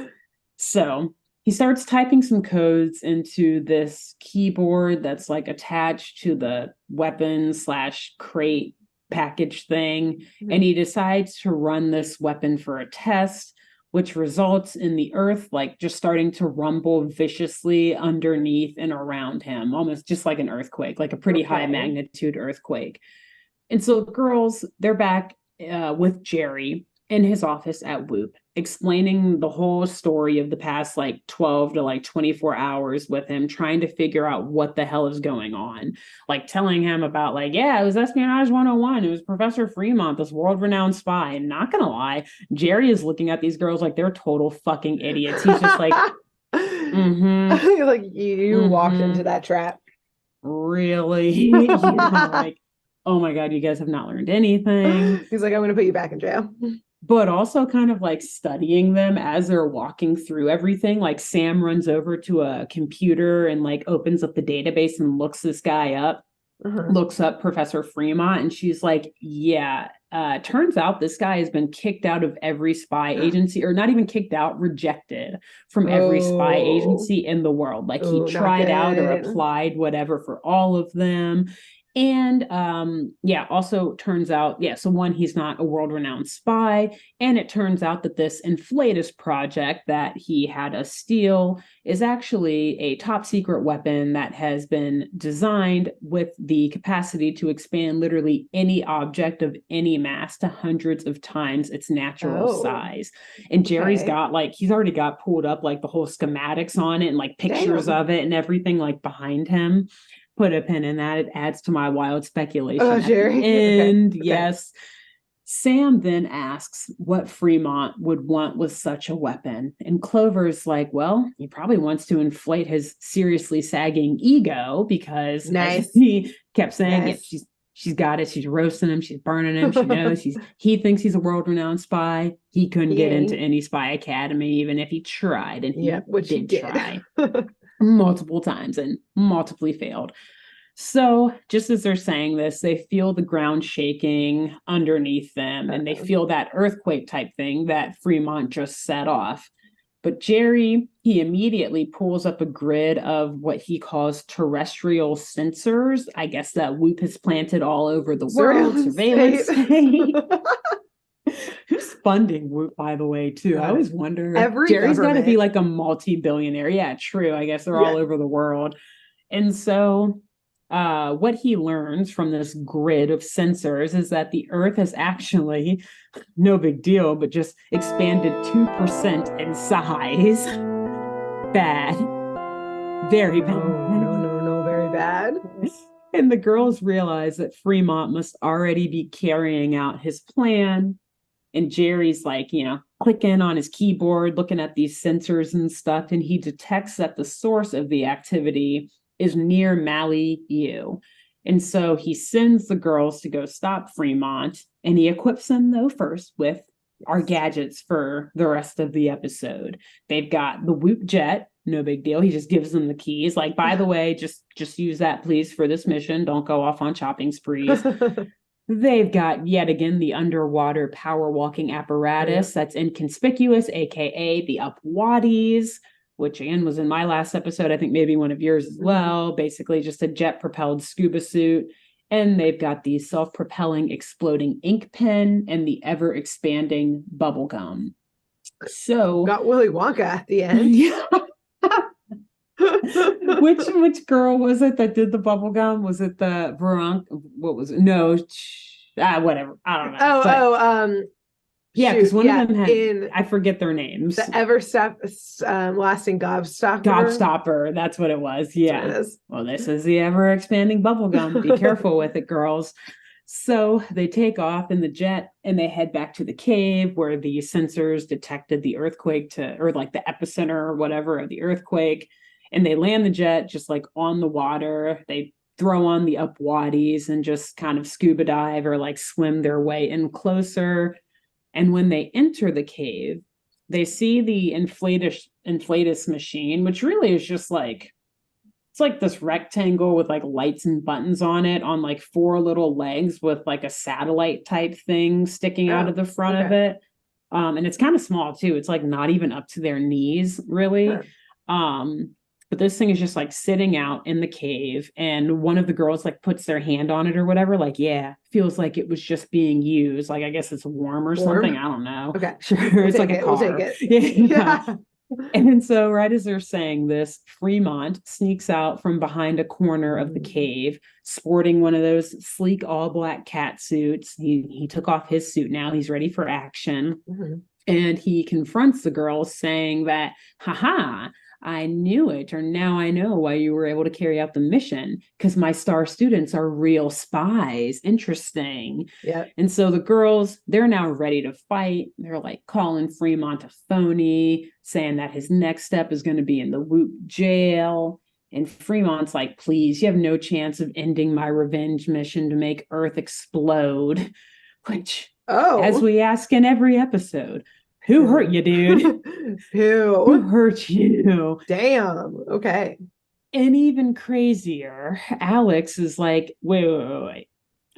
So he starts typing some codes into this keyboard that's like attached to the weapon/crate package thing. And he decides to run this weapon for a test, which results in the earth like just starting to rumble viciously underneath and around him, almost just like an earthquake, like a pretty high magnitude earthquake. And so the girls, they're back with Jerry in his office at Whoop, explaining the whole story of the past like 12 to like 24 hours with him, trying to figure out what the hell is going on. Like telling him about like, yeah, it was Espionage 101. It was Professor Fremont, this world-renowned spy. And not gonna lie, Jerry is looking at these girls like they're total fucking idiots. He's just like, like you walked into that trap. Really? Like, oh my God, you guys have not learned anything. He's like, I'm gonna put you back in jail. But also kind of like studying them as they're walking through everything. Like Sam runs over to a computer and like opens up the database and looks this guy up, looks up Professor Fremont, and she's like, yeah, turns out this guy has been kicked out of every spy agency, or not even kicked out, rejected from every spy agency in the world. Like he tried out or applied, whatever, for all of them. And also turns out, so one, he's not a world-renowned spy. And it turns out that this Inflatus project that he had us steal is actually a top secret weapon that has been designed with the capacity to expand literally any object of any mass to hundreds of times its natural size. And Jerry's got like, he's already got pulled up like the whole schematics on it and like pictures of it and everything like behind him. Put a pin in that. It adds to my wild speculation. Oh, Jerry. And yes, Sam then asks what Fremont would want with such a weapon. And Clover's like, well, he probably wants to inflate his seriously sagging ego because he kept saying, she's got it. She's roasting him. She's burning him. She knows he thinks he's a world-renowned spy. He couldn't get into any spy academy, even if he tried. And he did try. Multiple times and multiply failed. So just as they're saying this, they feel the ground shaking underneath them, and they feel that earthquake type thing that Fremont just set off. But Jerry, he immediately pulls up a grid of what he calls terrestrial sensors. I guess that Whoop has planted all over the world. Surveillance state. Who's funding Whoop, by the way, too? I always wonder. Jerry's got to be like a multi-billionaire. Yeah, true. I guess they're all over the world. And so what he learns from this grid of sensors is that the Earth has actually, no big deal, but just expanded 2% in size. Bad. Very bad. No, very bad. And the girls realize that Fremont must already be carrying out his plan. And Jerry's like, clicking on his keyboard, looking at these sensors and stuff. And he detects that the source of the activity is near Mali U. And so he sends the girls to go stop Fremont. And he equips them, though, first with our gadgets for the rest of the episode. They've got the Whoop jet, no big deal. He just gives them the keys. Like, by the way, just use that, please, for this mission. Don't go off on shopping sprees. They've got yet again the underwater power walking apparatus that's inconspicuous, aka the Upwaddies, which again was in my last episode. I think maybe one of yours as well. Basically, just a jet propelled scuba suit. And they've got the self-propelling exploding ink pen and the ever-expanding bubble gum. So got Willy Wonka at the end. Yeah. which girl was it that did the bubble gum? Was it the Veronica? What was it? No, whatever. I don't know. Yeah, because one of them had, I forget their names. The lasting gobstopper. Gobstopper, that's what it was. Yeah. Well, this is the ever-expanding bubble gum. Be careful with it, girls. So they take off in the jet and they head back to the cave where the sensors detected the earthquake or like the epicenter or whatever of the earthquake. And they land the jet just like on the water. They throw on the Upwaddies and just kind of scuba dive or like swim their way in closer. And when they enter the cave, they see the inflatus machine, which really is just like, it's like this rectangle with like lights and buttons on it on like 4 little legs with like a satellite type thing sticking out of the front of it. And it's kind of small too. It's like not even up to their knees really. But this thing is just like sitting out in the cave, and one of the girls like puts their hand on it or whatever. Like, yeah, feels like it was just being used. Like, I guess it's warm or something. I don't know. Okay. Sure. It's like a car. We'll take it. Yeah. And so right as they're saying this, Fremont sneaks out from behind a corner of the cave, sporting one of those sleek all black cat suits. He took off his suit now. He's ready for action. And he confronts the girls saying that, haha, I knew it, or now I know why you were able to carry out the mission, because my star students are real spies. Interesting. Yeah. And so the girls, they're now ready to fight. They're like calling Fremont a phony, saying that his next step is going to be in the Whoop jail. And Fremont's like, please, you have no chance of ending my revenge mission to make Earth explode. Which, as we ask in every episode, who hurt you, dude? Who hurt you? Damn. Okay. And even crazier, Alex is like, wait.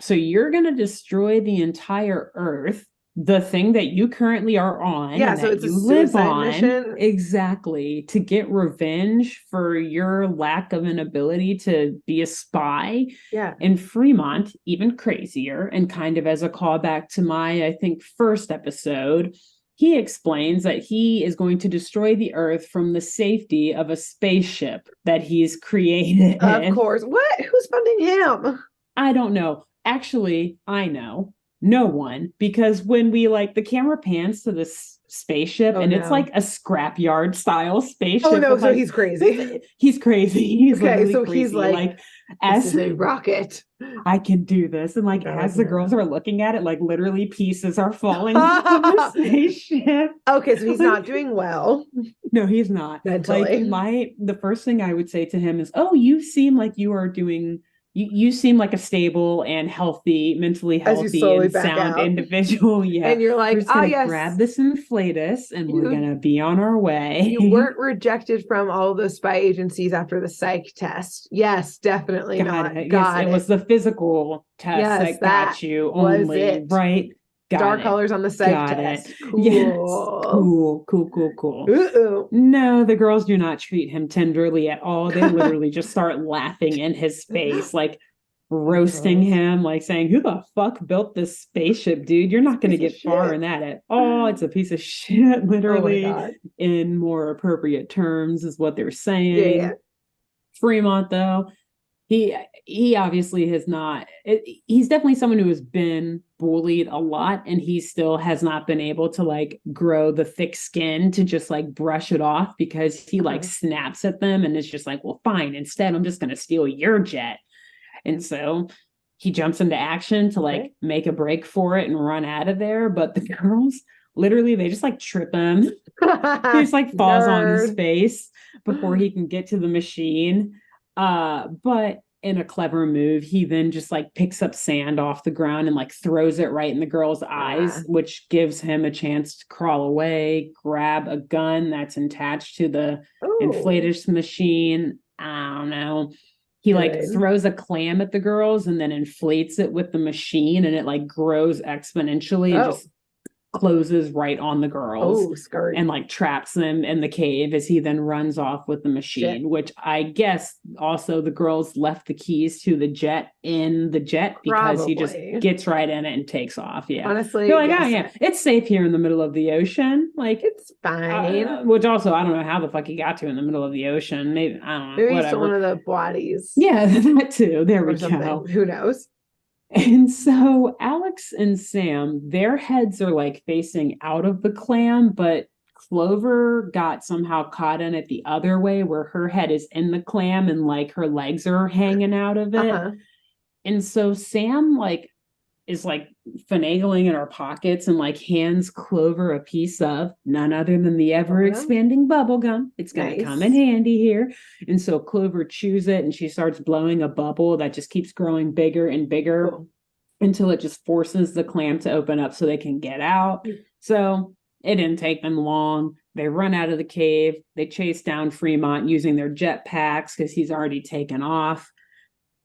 So you're going to destroy the entire Earth, the thing that you currently are on. Yeah, so it's a suicide mission. Exactly. To get revenge for your lack of an ability to be a spy. Yeah. And Fremont, even crazier, and kind of as a callback to my, I think, first episode, he explains that he is going to destroy the Earth from the safety of a spaceship that he's created. Of course. What? Who's funding him? I don't know. Actually, I know. No one. Because when the camera pans to this spaceship it's like a scrapyard style spaceship. Oh no, so he's crazy. He's crazy. He's okay, so crazy. He's like as this is a rocket. I can do this. And as the girls are looking at it, literally pieces are falling from the spaceship. Okay, so he's not doing well. No, he's not. Mentally. The first thing I would say to him is, oh, you seem like you are doing, you seem like a stable and healthy, mentally healthy and sound individual. Yeah. And you're like, yes. Grab this inflatus and we're going to be on our way. You weren't rejected from all those spy agencies after the psych test. Yes, definitely not. It was the physical test that got you only, right? Dark colors on the psych test. Cool. Yes. Cool. Uh-oh. No, the girls do not treat him tenderly at all. They literally just start laughing in his face, roasting him, saying, who the fuck built this spaceship, dude? You're not going to get far in that at all. It's a piece of shit, literally, in more appropriate terms is what they're saying. Yeah. Fremont, though, he obviously has not, he's definitely someone who has been bullied a lot, and he still has not been able to grow the thick skin to just brush it off, because he snaps at them and is just well, fine, instead I'm just going to steal your jet. And so he jumps into action to make a break for it and run out of there. But the girls, literally, they just trip him. He just falls on his face before he can get to the machine. But in a clever move, he then just like picks up sand off the ground and like throws it right in the girl's eyes, which gives him a chance to crawl away, grab a gun that's attached to the inflated machine. I don't know. He like throws a clam at the girls and then inflates it with the machine, and it like grows exponentially and just closes right on the girls and like traps them in the cave as he then runs off with the machine, which I guess also the girls left the keys to the jet in the jet because he just gets right in it and takes off. Yeah. Honestly, they're like, oh yeah, it's safe here in the middle of the ocean. Like it's fine. Which also, I don't know how the fuck he got to in the middle of the ocean. Maybe, I don't know. Maybe he's one of the bodies. Yeah, that too. There we go. Who knows? And so Alex and Sam, their heads are like facing out of the clam, but Clover got somehow caught in it the other way where her head is in the clam and like her legs are hanging out of it. And so Sam like is like finagling in her pockets and like hands Clover a piece of none other than the ever expanding bubble gum. It's going to come in handy here. And so Clover chews it and she starts blowing a bubble that just keeps growing bigger and bigger until it just forces the clam to open up so they can get out. So it didn't take them long. They run out of the cave. They chase down Fremont using their jetpacks because he's already taken off.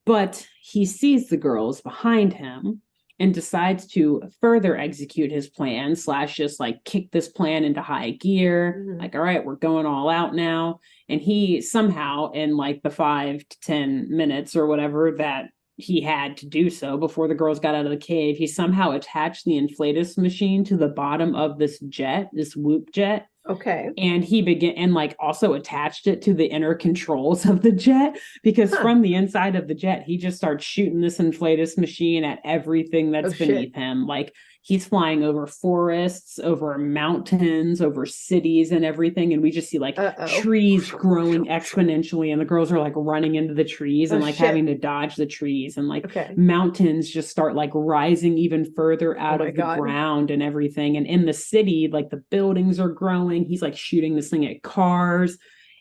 But he sees the girls behind him and decides to further execute his plan / just like kick this plan into high gear. Like, all right, we're going all out now. And he somehow in like the 5 to 10 minutes or whatever that he had to do so before the girls got out of the cave, he somehow attached the inflatus machine to the bottom of this jet, this whoop jet. And he began and like also attached it to the inner controls of the jet because from the inside of the jet, he just starts shooting this inflatus machine at everything that's beneath him. Like he's flying over forests, over mountains, over cities and everything. And we just see like trees growing exponentially. And the girls are like running into the trees and like having to dodge the trees and like mountains just start like rising even further out of the ground and everything. And in the city, like the buildings are growing. He's like shooting this thing at cars.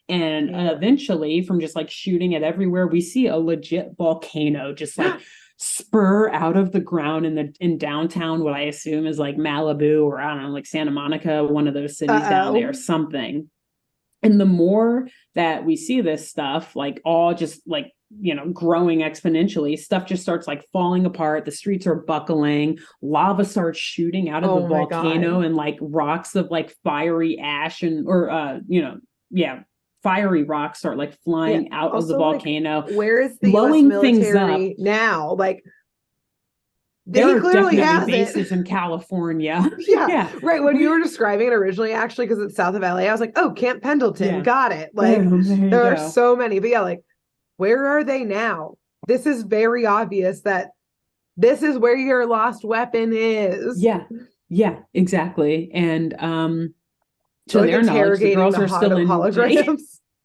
And eventually from just like shooting it everywhere, we see a legit volcano just like spur out of the ground in downtown, what I assume is like Malibu or I don't know, like Santa Monica, one of those cities down there, something. And the more that we see this stuff, like all just like, you know, growing exponentially, stuff just starts like falling apart. The streets are buckling. Lava starts shooting out of the volcano and like rocks of like fiery ash and fiery rocks start like flying out of the volcano. Like, where is the blowing things up now? Like there are clearly definitely bases in California. Right. When you were describing it originally, actually, because it's south of LA, I was like, oh, Camp Pendleton, got it. Like there are so many, but like, where are they now? This is very obvious that this is where your lost weapon is. Yeah, exactly. And to their knowledge, the girls are still in holograms.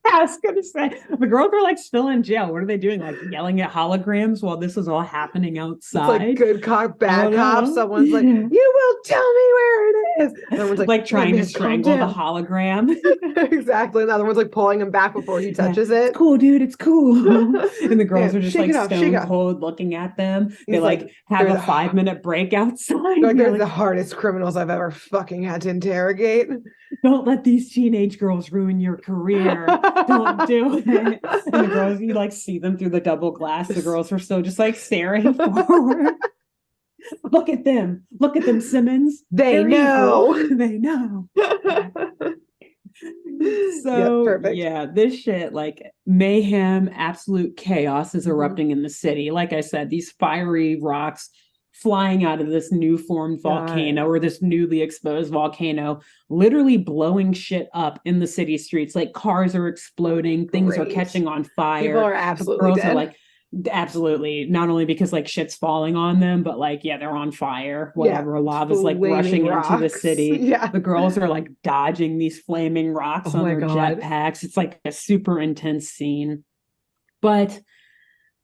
I was gonna say the girls are like still in jail. What are they doing? Like yelling at holograms while this is all happening outside? It's like good cop, bad cop. Someone's like, "You will tell me where it is." And everyone's like trying to strangle the hologram. Exactly. And the other one's like pulling him back before he touches it. It's cool, dude. It's cool. And the girls are just like stone cold looking at them. They like have a 5-minute break outside. They're the hardest criminals I've ever fucking had to interrogate. Don't let these teenage girls ruin your career. Don't do it. And the girls, you like see them through the double glass. The girls are still just like staring forward. Look at them, Simmons. They're know. They know. So this shit, like mayhem, absolute chaos is erupting in the city. Like I said, these fiery rocks flying out of this new formed volcano or this newly exposed volcano, literally blowing shit up in the city streets. Like cars are exploding, things are catching on fire. People are absolutely dead. Are like, absolutely, not only because like shit's falling on them, but like they're on fire. Whatever, lava's like rushing into the city. The girls are like dodging these flaming rocks on their jetpacks. It's like a super intense scene. But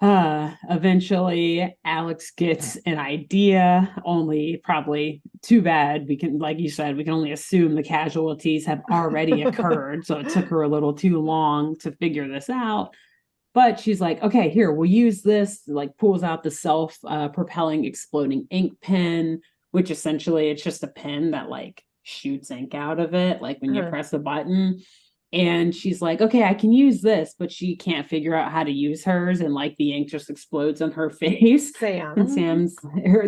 eventually Alex gets an idea, only probably too bad. We can, like you said, we can only assume the casualties have already occurred. So it took her a little too long to figure this out. But she's like, okay, here, we'll use this, like pulls out the self-propelling exploding ink pen, which essentially it's just a pen that like shoots ink out of it, like when you press a button. And she's like, okay, I can use this, but she can't figure out how to use hers. And like the ink just explodes on her face. Sam. And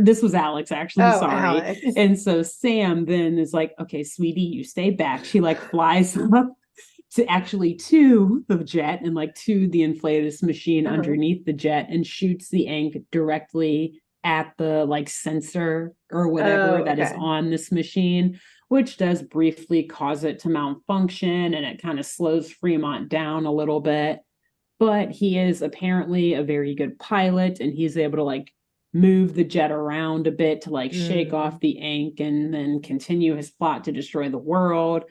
this was Alex, actually. Oh, sorry. Alex. And so Sam then is like, okay, sweetie, you stay back. She like flies up to the jet and like to the inflatus machine underneath the jet and shoots the ink directly at the like sensor or whatever that is on this machine, which does briefly cause it to malfunction, and it kind of slows Fremont down a little bit. But he is apparently a very good pilot, and he's able to like move the jet around a bit to like shake off the ink and then continue his plot to destroy the world.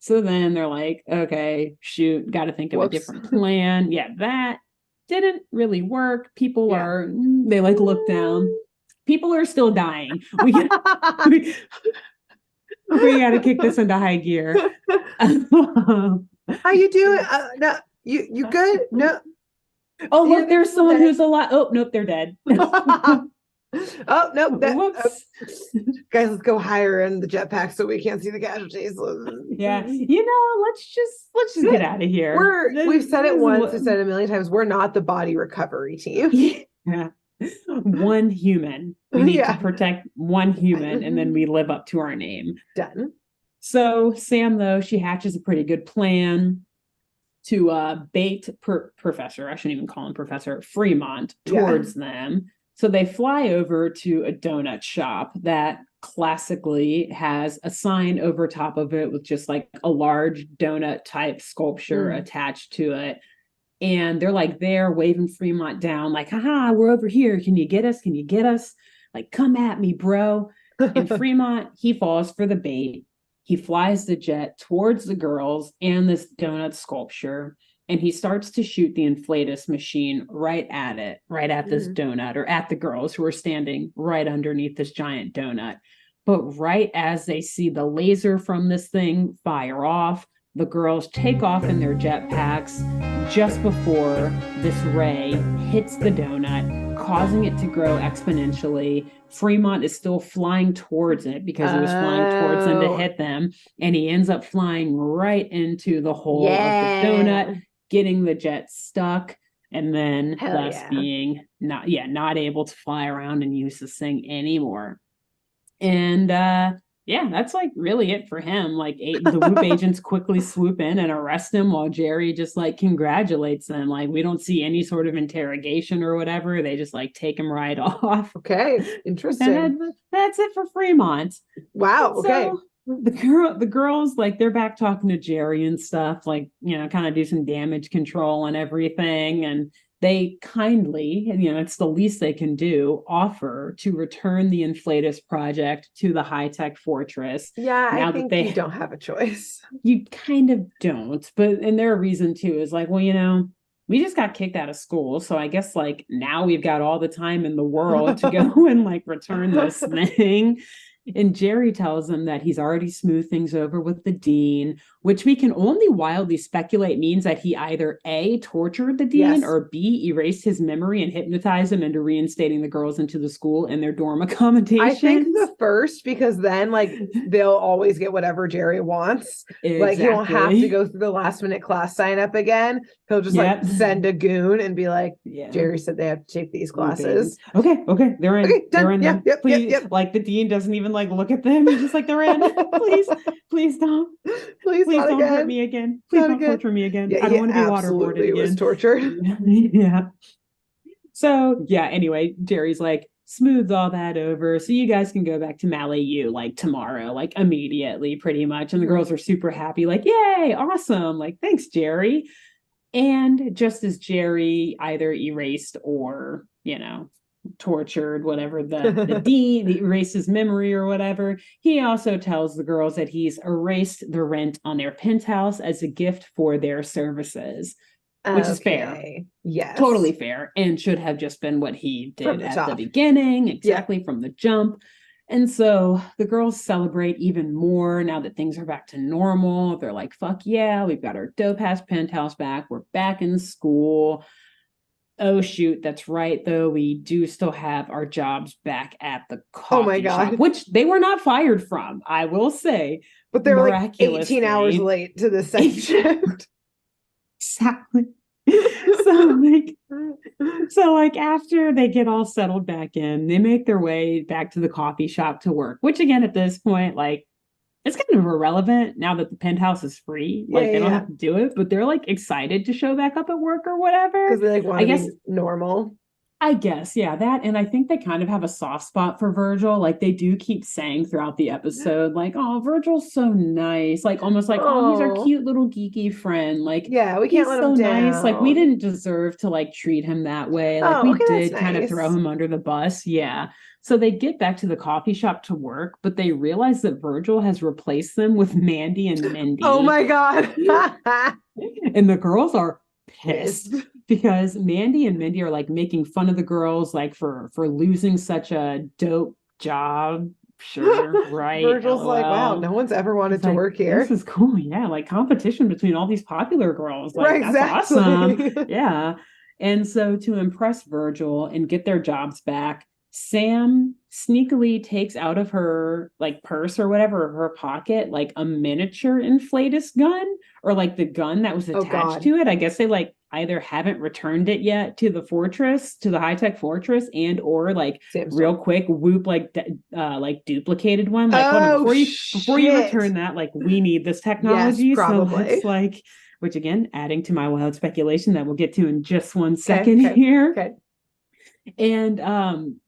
So then they're like, okay, shoot, got to think of a different plan. Yeah, that didn't really work. People they like look down. People are still dying. We got to kick this into high gear. How you doing? No, you good? No. Oh, look, there's someone who's alive. Oh, nope, they're dead. Oh, nope. Whoops. Guys, let's go higher in the jetpack so we can't see the casualties. Yeah. Let's just get out of here. We've said it once, we've said it a million times. We're not the body recovery team. Yeah. One human. We need to protect one human, and then we live up to our name. Done. So Sam, though, she hatches a pretty good plan to bait Professor, I shouldn't even call him Professor, Fremont towards them. So they fly over to a donut shop that classically has a sign over top of it with just like a large donut type sculpture attached to it. And they're like there waving Fremont down, like, haha, we're over here. Can you get us? Can you get us? Like, come at me, bro. And Fremont, he falls for the bait. He flies the jet towards the girls and this donut sculpture. And he starts to shoot the inflatus machine right at this donut, or at the girls who are standing right underneath this giant donut. But right as they see the laser from this thing fire off, the girls take off in their jetpacks just before this ray hits the donut, causing it to grow exponentially. Fremont is still flying towards it because it was flying towards them to hit them. And he ends up flying right into the hole of the donut, getting the jet stuck, and then being not able to fly around and use this thing anymore. And that's like really it for him. Like the Whoop agents quickly swoop in and arrest him while Jerry just like congratulates them. Like we don't see any sort of interrogation or whatever. They just like take him right off. Okay, interesting. And that's it for Fremont. Wow. Okay. So, the girls, like, they're back talking to Jerry and stuff, like, kind of do some damage control and everything. And they kindly, it's the least they can do, offer to return the Inflatus project to the high-tech fortress. Yeah, I think you don't have a choice. You kind of don't. And their reason, too, is like, well, we just got kicked out of school. So I guess, like, now we've got all the time in the world to go and, like, return this thing. And Jerry tells them that he's already smoothed things over with the dean, which we can only wildly speculate means that he either A, tortured the dean, or B, erased his memory and hypnotized him into reinstating the girls into the school and their dorm accommodations. I think the first, because then like they'll always get whatever Jerry wants. Exactly. Like he won't have to go through the last minute class sign up again. He'll just like send a goon and be like, Jerry said they have to take these classes. Okay, they're in. Okay, done. They're in. Yep, please, like the dean doesn't even like look at them. He's just like, they're in. Please don't. Please don't hurt me again. Please don't torture me again. I don't want to be waterboarded again. Was tortured. Yeah. So anyway, Jerry's like, smooths all that over, so you guys can go back to Malay U like tomorrow, like immediately, pretty much. And the girls are super happy, like, yay, awesome, like, thanks, Jerry. And just as Jerry either erased or, tortured, whatever, the dean erased his memory or whatever, he also tells the girls that he's erased the rent on their penthouse as a gift for their services, which is fair. Yes. Totally fair, and should have just been what he did at the beginning, from the jump. And so the girls celebrate even more now that things are back to normal. They're like, fuck yeah, we've got our dope ass penthouse back. We're back in school. oh shoot, that's right, though, we do still have our jobs back at the Oh my coffee God. shop, which they were not fired from, I will say. But they're like 18 hours Miraculously. late to the second shift. Exactly. So after they get all settled back in, they make their way back to the coffee shop to work, which again at this point, like, it's kind of irrelevant now that the penthouse is free. Like, they don't have to do it, but they're like excited to show back up at work or whatever. Because they like want to be normal. I guess, yeah, that. And I think they kind of have a soft spot for Virgil. Like, they do keep saying throughout the episode, like, oh, Virgil's so nice. Like, almost like, oh, he's our cute little geeky friend. Like, yeah, we can't let him down. Nice. Like, we didn't deserve to like treat him that way. Like, we did kind of throw him under the bus. Yeah. So they get back to the coffee shop to work, but they realize that Virgil has replaced them with Mandy and Mindy. Oh my God. And the girls are pissed because Mandy and Mindy are like making fun of the girls, like for losing such a dope job. Sure, right. Virgil's like, wow, no one's ever wanted to work here. This is cool. Yeah, like competition between all these popular girls. Like, right, that's awesome. Yeah. And so to impress Virgil and get their jobs back, Sam sneakily takes out of her like purse or whatever, her pocket, like a miniature inflatus gun, or like the gun that was attached to it. I guess they like either haven't returned it yet to the fortress, to the high-tech fortress, and or like real quick whoop like duplicated one. Like, before you return that, like, we need this technology. Yes, probably. So it's like, which again, adding to my wild speculation that we'll get to in just one second here. Okay. And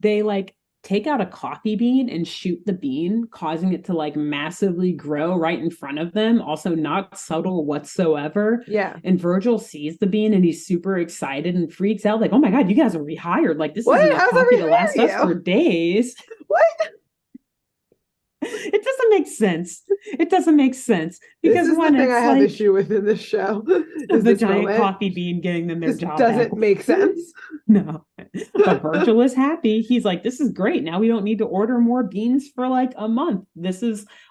they like take out a coffee bean and shoot the bean, causing it to like massively grow right in front of them. Also not subtle whatsoever. Yeah. And Virgil sees the bean and he's super excited and freaks out like, oh my God, you guys are rehired. Like, this is enough coffee to last us for days. What? It doesn't make sense. It doesn't make sense. Because this is one thing I have issue with in this show. Is the giant coffee bean getting them their job doesn't back. Make sense. No. But Virgil is happy. He's like, this is great. Now we don't need to order more beans for like a month.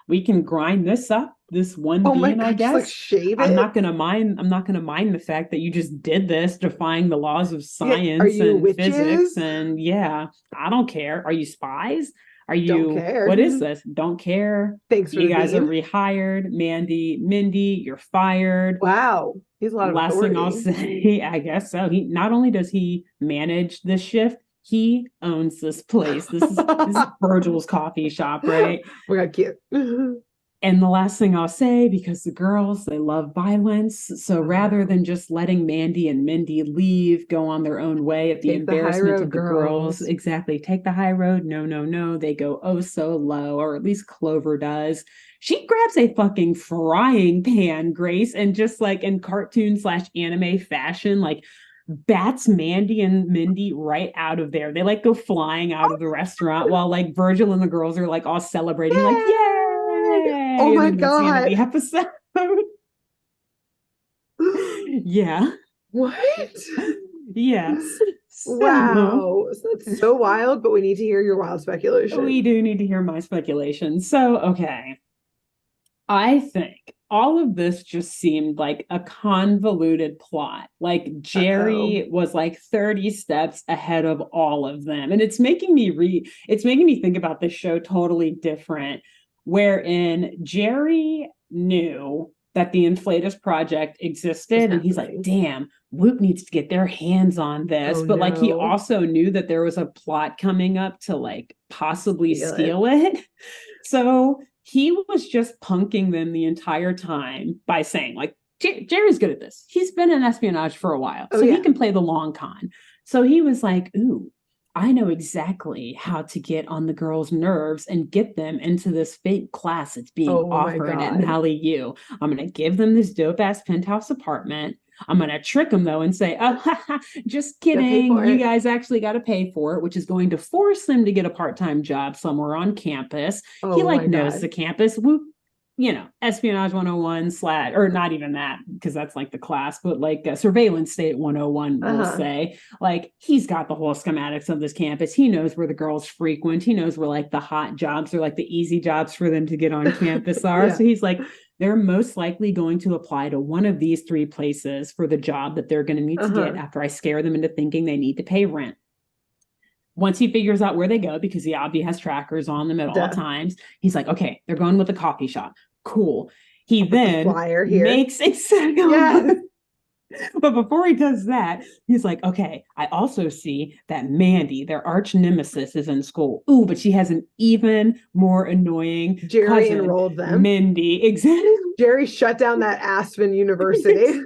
We can grind this up. This one bean, I guess. Like shave it. I'm not gonna mind the fact that you just did this, defying the laws of science and physics. And yeah, I don't care. Are you spies? Are you, don't care. What is this? Don't care. Thanks for you guys bean. Are rehired. Mindy, you're fired. Wow. He's a lot of Last thing I'll say, I guess so. He not only does he manage this shift, he owns this place. This is Virgil's coffee shop, right? We got cute. And the last thing I'll say, because the girls, they love violence. So rather than just letting Mandy and Mindy leave, go on their own way at the embarrassment of the girls. Exactly. Take the high road. No. They go oh so low, or at least Clover does. She grabs a fucking frying pan, Grace, and just like in cartoon/anime fashion, like bats Mandy and Mindy right out of there. They like go flying out of the restaurant while like Virgil and the girls are like all celebrating, like, yay! Oh my God. The episode. Yeah. What? Yes. Wow. So that's so wild, but we need to hear your wild speculation. We do need to hear my speculation. So, okay. I think all of this just seemed like a convoluted plot. Like Jerry was like 30 steps ahead of all of them. And it's making me think about this show totally different, wherein Jerry knew that the Inflatus project existed, and he's like, damn, Whoop needs to get their hands on this. But like, he also knew that there was a plot coming up to like possibly steal it. So he was just punking them the entire time by saying like, Jerry's good at this. He's been in espionage for a while, so he can play the long con. So he was like, ooh, I know exactly how to get on the girls' nerves and get them into this fake class that's being offered at Mally U. I'm going to give them this dope-ass penthouse apartment. I'm going to trick them, though, and say, oh, just kidding. You guys actually got to pay for it, which is going to force them to get a part-time job somewhere on campus. He knows the campus. Whoop. Espionage 101 / or not even that, because that's like the class, but like surveillance state 101 will say, like, he's got the whole schematics of this campus. He knows where the girls frequent. He knows where like the hot jobs or like the easy jobs for them to get on campus are. So he's like, they're most likely going to apply to one of these 3 places for the job that they're going to need to get after I scare them into thinking they need to pay rent. Once he figures out where they go, because he obviously has trackers on them at all times, he's like, okay, they're going with the coffee shop. Cool. He then makes exactly. But before he does that, he's like, okay, I also see that Mandy, their arch nemesis, is in school. Ooh, but she has an even more annoying Jerry cousin, enrolled them. Mindy. Exactly. Jerry shut down that Aspen University.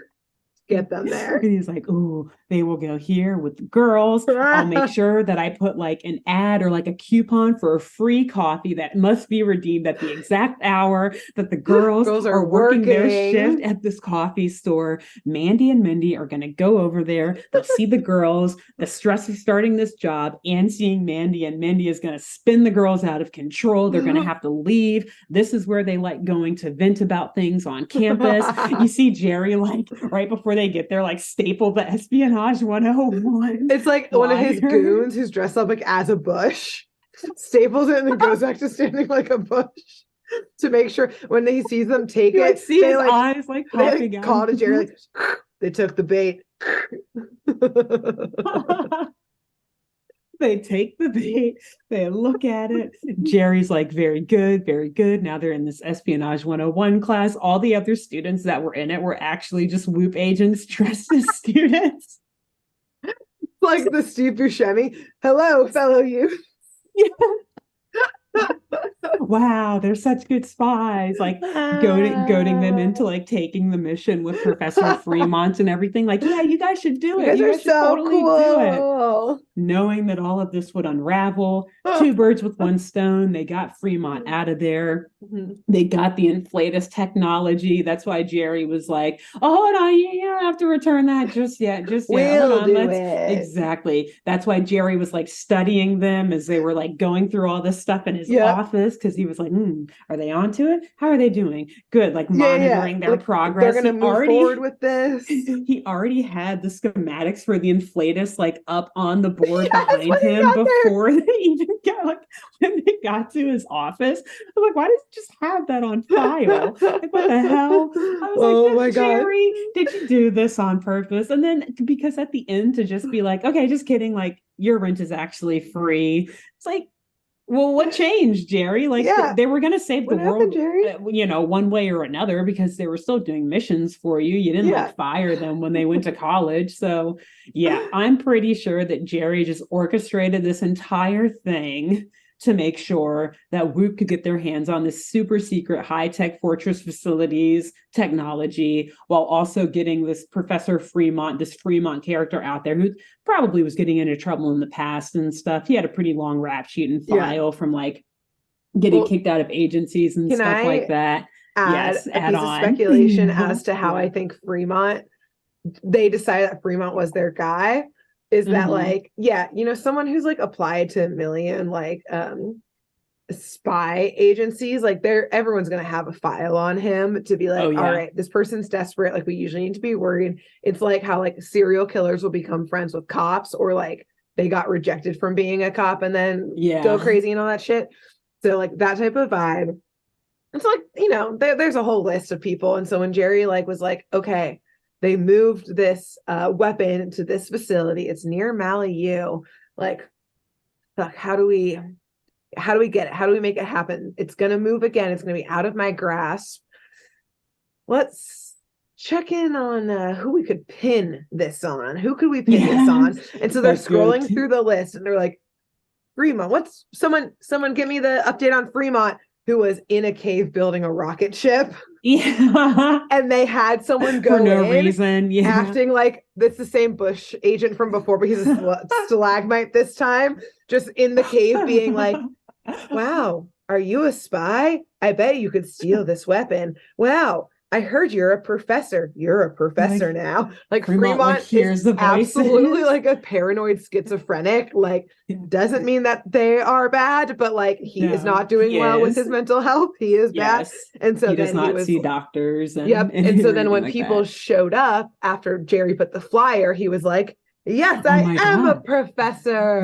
Get them there. And he's like, ooh, they will go here with the girls. I'll make sure that I put like an ad or like a coupon for a free coffee that must be redeemed at the exact hour that the girls are working their shift at this coffee store. Mandy and Mindy are going to go over there. They'll see the girls. The stress of starting this job and seeing Mandy, and Mindy is going to spin the girls out of control. They're going to have to leave. This is where they like going to vent about things on campus. You see Jerry like right before they get there, like staple the espionage 101. It's like one of his goons who's dressed up like as a bush, staples it and then goes back to standing like a bush to make sure when he sees them take it. Like, see his eyes like popping out. Call to Jerry like they took the bait. They take the bait, they look at it. Jerry's like, very good, very good. Now they're in this espionage 101 class. All the other students that were in it were actually just Whoop agents dressed as students. Like the Steve Buscemi, hello, fellow youth. Yeah. Wow, they're such good spies. Like goading them into like taking the mission with Professor Fremont and everything. Like, yeah, you guys should do it. You guys should so totally cool. do it. Knowing that all of this would unravel, 2 birds with 1 stone. They got Fremont out of there. They got the inflatus technology. That's why Jerry was like, oh, hold on, you don't have to return that just yet. We'll do it. Exactly. That's why Jerry was like studying them as they were like going through all this stuff in his office, because he was like, are they onto it? How are they doing? Good, like monitoring their progress. They're going to move forward with this. He already had the schematics for the inflatus like up on the board behind him before they even got like when they got to his office. I'm like, why does he just have that on file? Like, what the hell? I was like, Jerry, did you do this on purpose? And then because at the end to just be like, okay, just kidding, like your rent is actually free. It's like, well, what changed, Jerry? Like they were going to save the world, one way or another, because they were still doing missions for you. You didn't like fire them when they went to college. So yeah, I'm pretty sure that Jerry just orchestrated this entire thing to make sure that Whoop could get their hands on this super secret high-tech fortress facilities technology, while also getting this Professor Fremont, this Fremont character out there who probably was getting into trouble in the past and stuff. He had a pretty long rap sheet and file from like getting kicked out of agencies and stuff like that. Add on speculation as to how I think they decided that Fremont was their guy. Is that like, someone who's like applied to a million like spy agencies, like everyone's gonna have a file on him to be like, all right, this person's desperate, like we usually need to be worried. It's like how like serial killers will become friends with cops, or like they got rejected from being a cop and then go crazy and all that shit. So like that type of vibe. It's like, there's a whole list of people. And so when Jerry like was like, okay, they moved this weapon to this facility. It's near Malibu. Like, how do we get it? How do we make it happen? It's going to move again. It's going to be out of my grasp. Let's check in on who we could pin this on. Who could we pin this on? And so they're scrolling through the list and they're like, Fremont, someone give me the update on Fremont, who was in a cave building a rocket ship. Yeah. And they had someone go for no reason, acting like it's the same Bush agent from before, but he's a stalagmite this time, just in the cave being like, wow, are you a spy? I bet you could steal this weapon. Wow, I heard you're a professor. You're a professor now. Like Fremont is absolutely like a paranoid schizophrenic. Like, doesn't mean that they are bad, but like he is not doing well with his mental health. He is bad. And so he does not see doctors. And so then when people showed up after Jerry put the flyer, he was like, yes, I am a professor.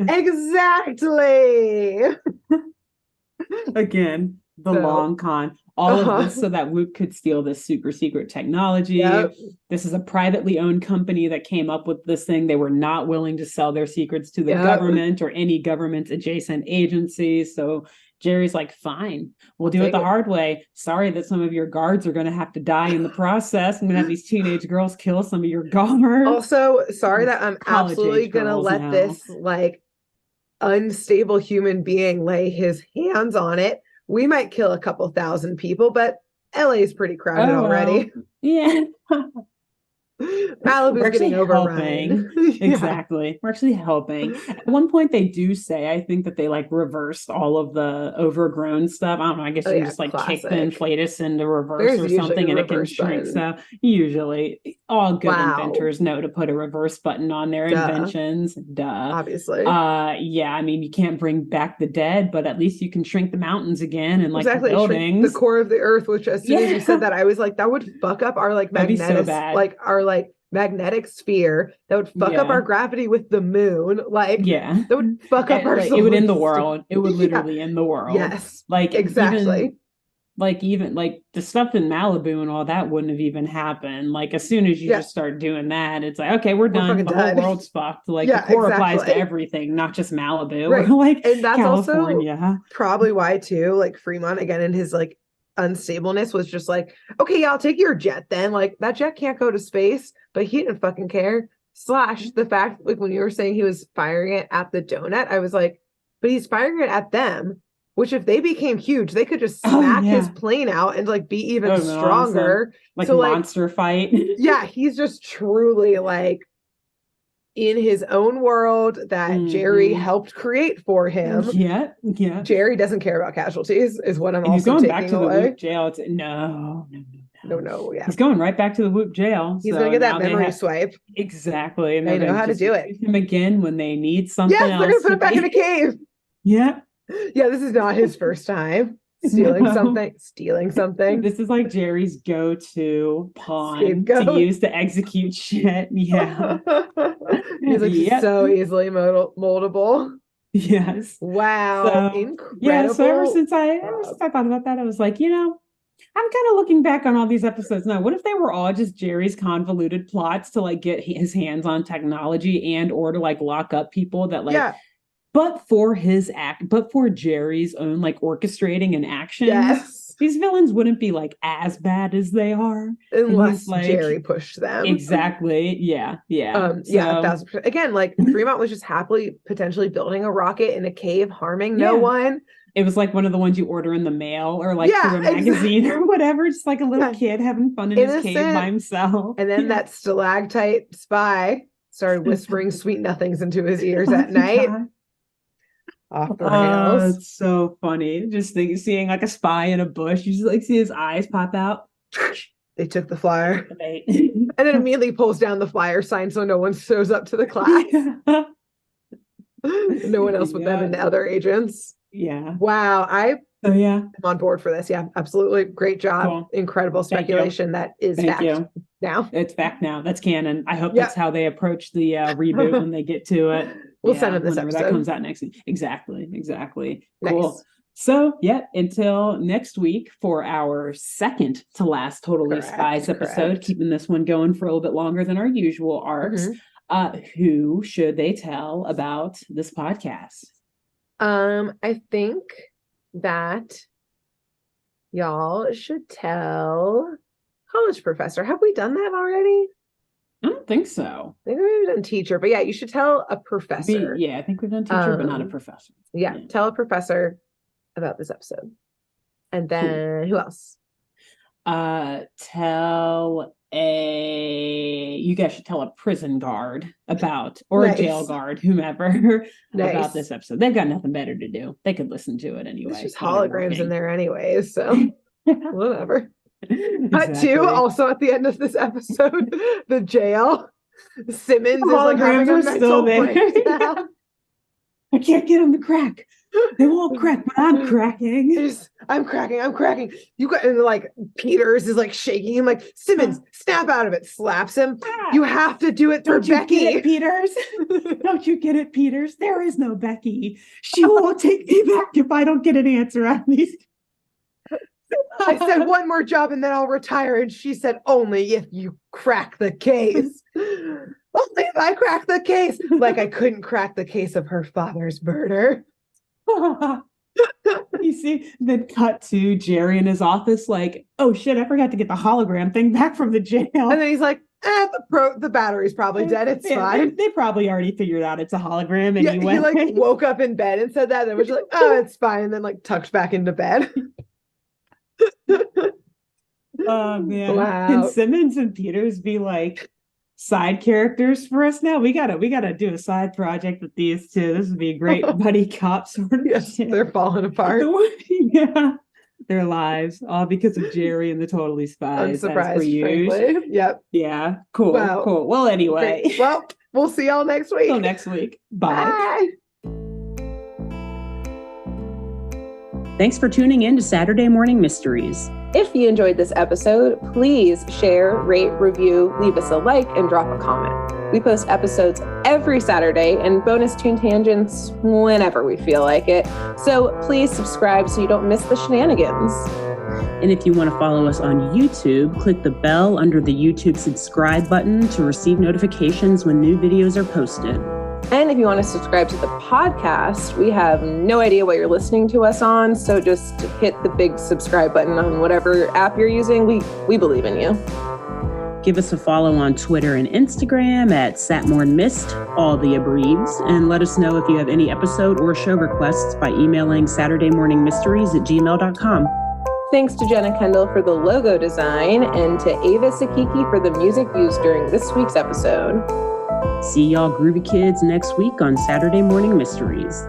Exactly. Again, the long con. All of this so that Whoop could steal this super secret technology. Yep. This is a privately owned company that came up with this thing. They were not willing to sell their secrets to the government or any government adjacent agencies. So Jerry's like, fine, we'll do it the hard way. Sorry that some of your guards are going to have to die in the process. I'm going to have these teenage girls kill some of your guards. Also, sorry that I'm absolutely going to let this like unstable human being lay his hands on it. We might kill a couple thousand people, but LA is pretty crowded already. Yeah. Malibu's getting overrun. Exactly. We're actually helping. At one point they do say, I think that they like reversed all of the overgrown stuff. I don't know. I guess you can just like kick the inflatus into reverse or something and it can shrink stuff. Usually all good inventors know to put a reverse button on their inventions. Obviously. Yeah, I mean you can't bring back the dead, but at least you can shrink the mountains again and like the buildings. The core of the earth, which as soon as you said that, I was like, that would fuck up our like magnetic, like our like magnetic sphere. That would fuck up our gravity with the moon. Like that would fuck up our it would end the world. It would literally end the world. Yes. Like exactly. Even the stuff in Malibu and all that wouldn't have even happened. Like as soon as you just start doing that, it's like, okay, we're done. The whole world's fucked. Like the core applies to everything, not just Malibu. Right. Like and that's California. Also probably why too, like Fremont again in his like unstableness was just like, okay, yeah, I'll take your jet then. Like that jet can't go to space, but he didn't fucking care. Slash the fact, like when you were saying he was firing it at the donut, I was like, but he's firing it at them, which if they became huge, they could just smack his plane out and like be even stronger. Awesome. Like so, monster fight. Yeah, he's just truly like in his own world that Jerry helped create for him. Yeah. Jerry doesn't care about casualties, is what I'm also he's going taking back to away. the Whoop jail. It's no. Yeah. He's going right back to the Whoop jail. He's gonna get that memory swipe. Exactly. And they know how to do it. Him again when they need something else. Yes, they're gonna put him back in a cave. Yeah. Yeah, this is not his first time stealing something. This is like Jerry's go-to pawn to use to execute shit. Yeah. He's like so easily moldable. Yes. Wow. So, incredible. Yeah, so ever since I thought about that, I was like, I'm kind of looking back on all these episodes now. What if they were all just Jerry's convoluted plots to like get his hands on technology and or to like lock up people that like but for Jerry's own like orchestrating and action, these villains wouldn't be like as bad as they are unless Jerry pushed them. Exactly. Yeah. Again, like Fremont was just happily potentially building a rocket in a cave, harming no one. It was like one of the ones you order in the mail or like through a magazine or whatever. Just like a little kid having fun in his cave by himself. And then that stalactite spy started whispering sweet nothings into his ears at night. Off the rails. It's so funny. Just seeing like a spy in a bush. You just like see his eyes pop out. They took the flyer. And then immediately pulls down the flyer sign so no one shows up to the class. No one else with them and the other agents. Yeah. Wow. I'm on board for this. Yeah, absolutely. Great job. Cool. Incredible speculation that is fact now. It's fact now. That's canon. I hope that's how they approach the reboot when they get to it. We'll send them this episode. That comes out next week. Exactly. Nice. Cool. So, until next week for our second to last Totally Spies episode, keeping this one going for a little bit longer than our usual arcs. Who should they tell about this podcast? I think that y'all should tell college professor. Have we done that already? I don't think so. I think we've done teacher, but you should tell a professor. I think we've done teacher, but not a professor. Tell a professor about this episode. And then who else? You guys should tell a prison guard about, or a jail guard, whomever, about this episode. They've got nothing better to do. They could listen to it anyway. There's just holograms in there anyways, so whatever. Cut to also at the end of this episode, the jail. Simmons is like having a mental breakdown. I can't get them to crack. They won't crack, but I'm cracking. I'm cracking. You got, and like Peters is like shaking him, like Simmons, snap out of it, slaps him. You have to do it for Becky. Get it, Peters? Don't you get it, Peters? There is no Becky. She won't take me back if I don't get an answer out of these. I said, one more job and then I'll retire. And she said, only if you crack the case. Only if I crack the case. Like I couldn't crack the case of her father's murder. You see, then cut to Jerry in his office, like, oh shit, I forgot to get the hologram thing back from the jail. And then he's like, the battery's probably dead. It's fine. They probably already figured out it's a hologram anyway. He like woke up in bed and said that. And was like, oh, it's fine. And then like tucked back into bed. Oh man. Wow. Can Simmons and Peters be like side characters for us now? We gotta do a side project with these two. This would be a great buddy cop sort of. Yes, they're falling apart. Yeah. Their lives, all because of Jerry and the Totally Spies. Unsurprised, frankly. Yep. Yeah. Cool. Wow. Cool. Well, anyway. Great. Well, we'll see y'all next week. Till next week. Bye. Bye. Thanks for tuning in to Saturday Morning Mysteries. If you enjoyed this episode, please share, rate, review, leave us a like, and drop a comment. We post episodes every Saturday and bonus tune tangents whenever we feel like it. So please subscribe so you don't miss the shenanigans. And if you want to follow us on YouTube, click the bell under the YouTube subscribe button to receive notifications when new videos are posted. And if you want to subscribe to the podcast, we have no idea what you're listening to us on. So just hit the big subscribe button on whatever app you're using. We believe in you. Give us a follow on Twitter and Instagram at SatmornMist, all the abreves, and let us know if you have any episode or show requests by emailing SaturdayMorningMysteries@gmail.com. Thanks to Jenna Kendall for the logo design and to Ava Sakiki for the music used during this week's episode. See y'all groovy kids next week on Saturday Morning Mysteries.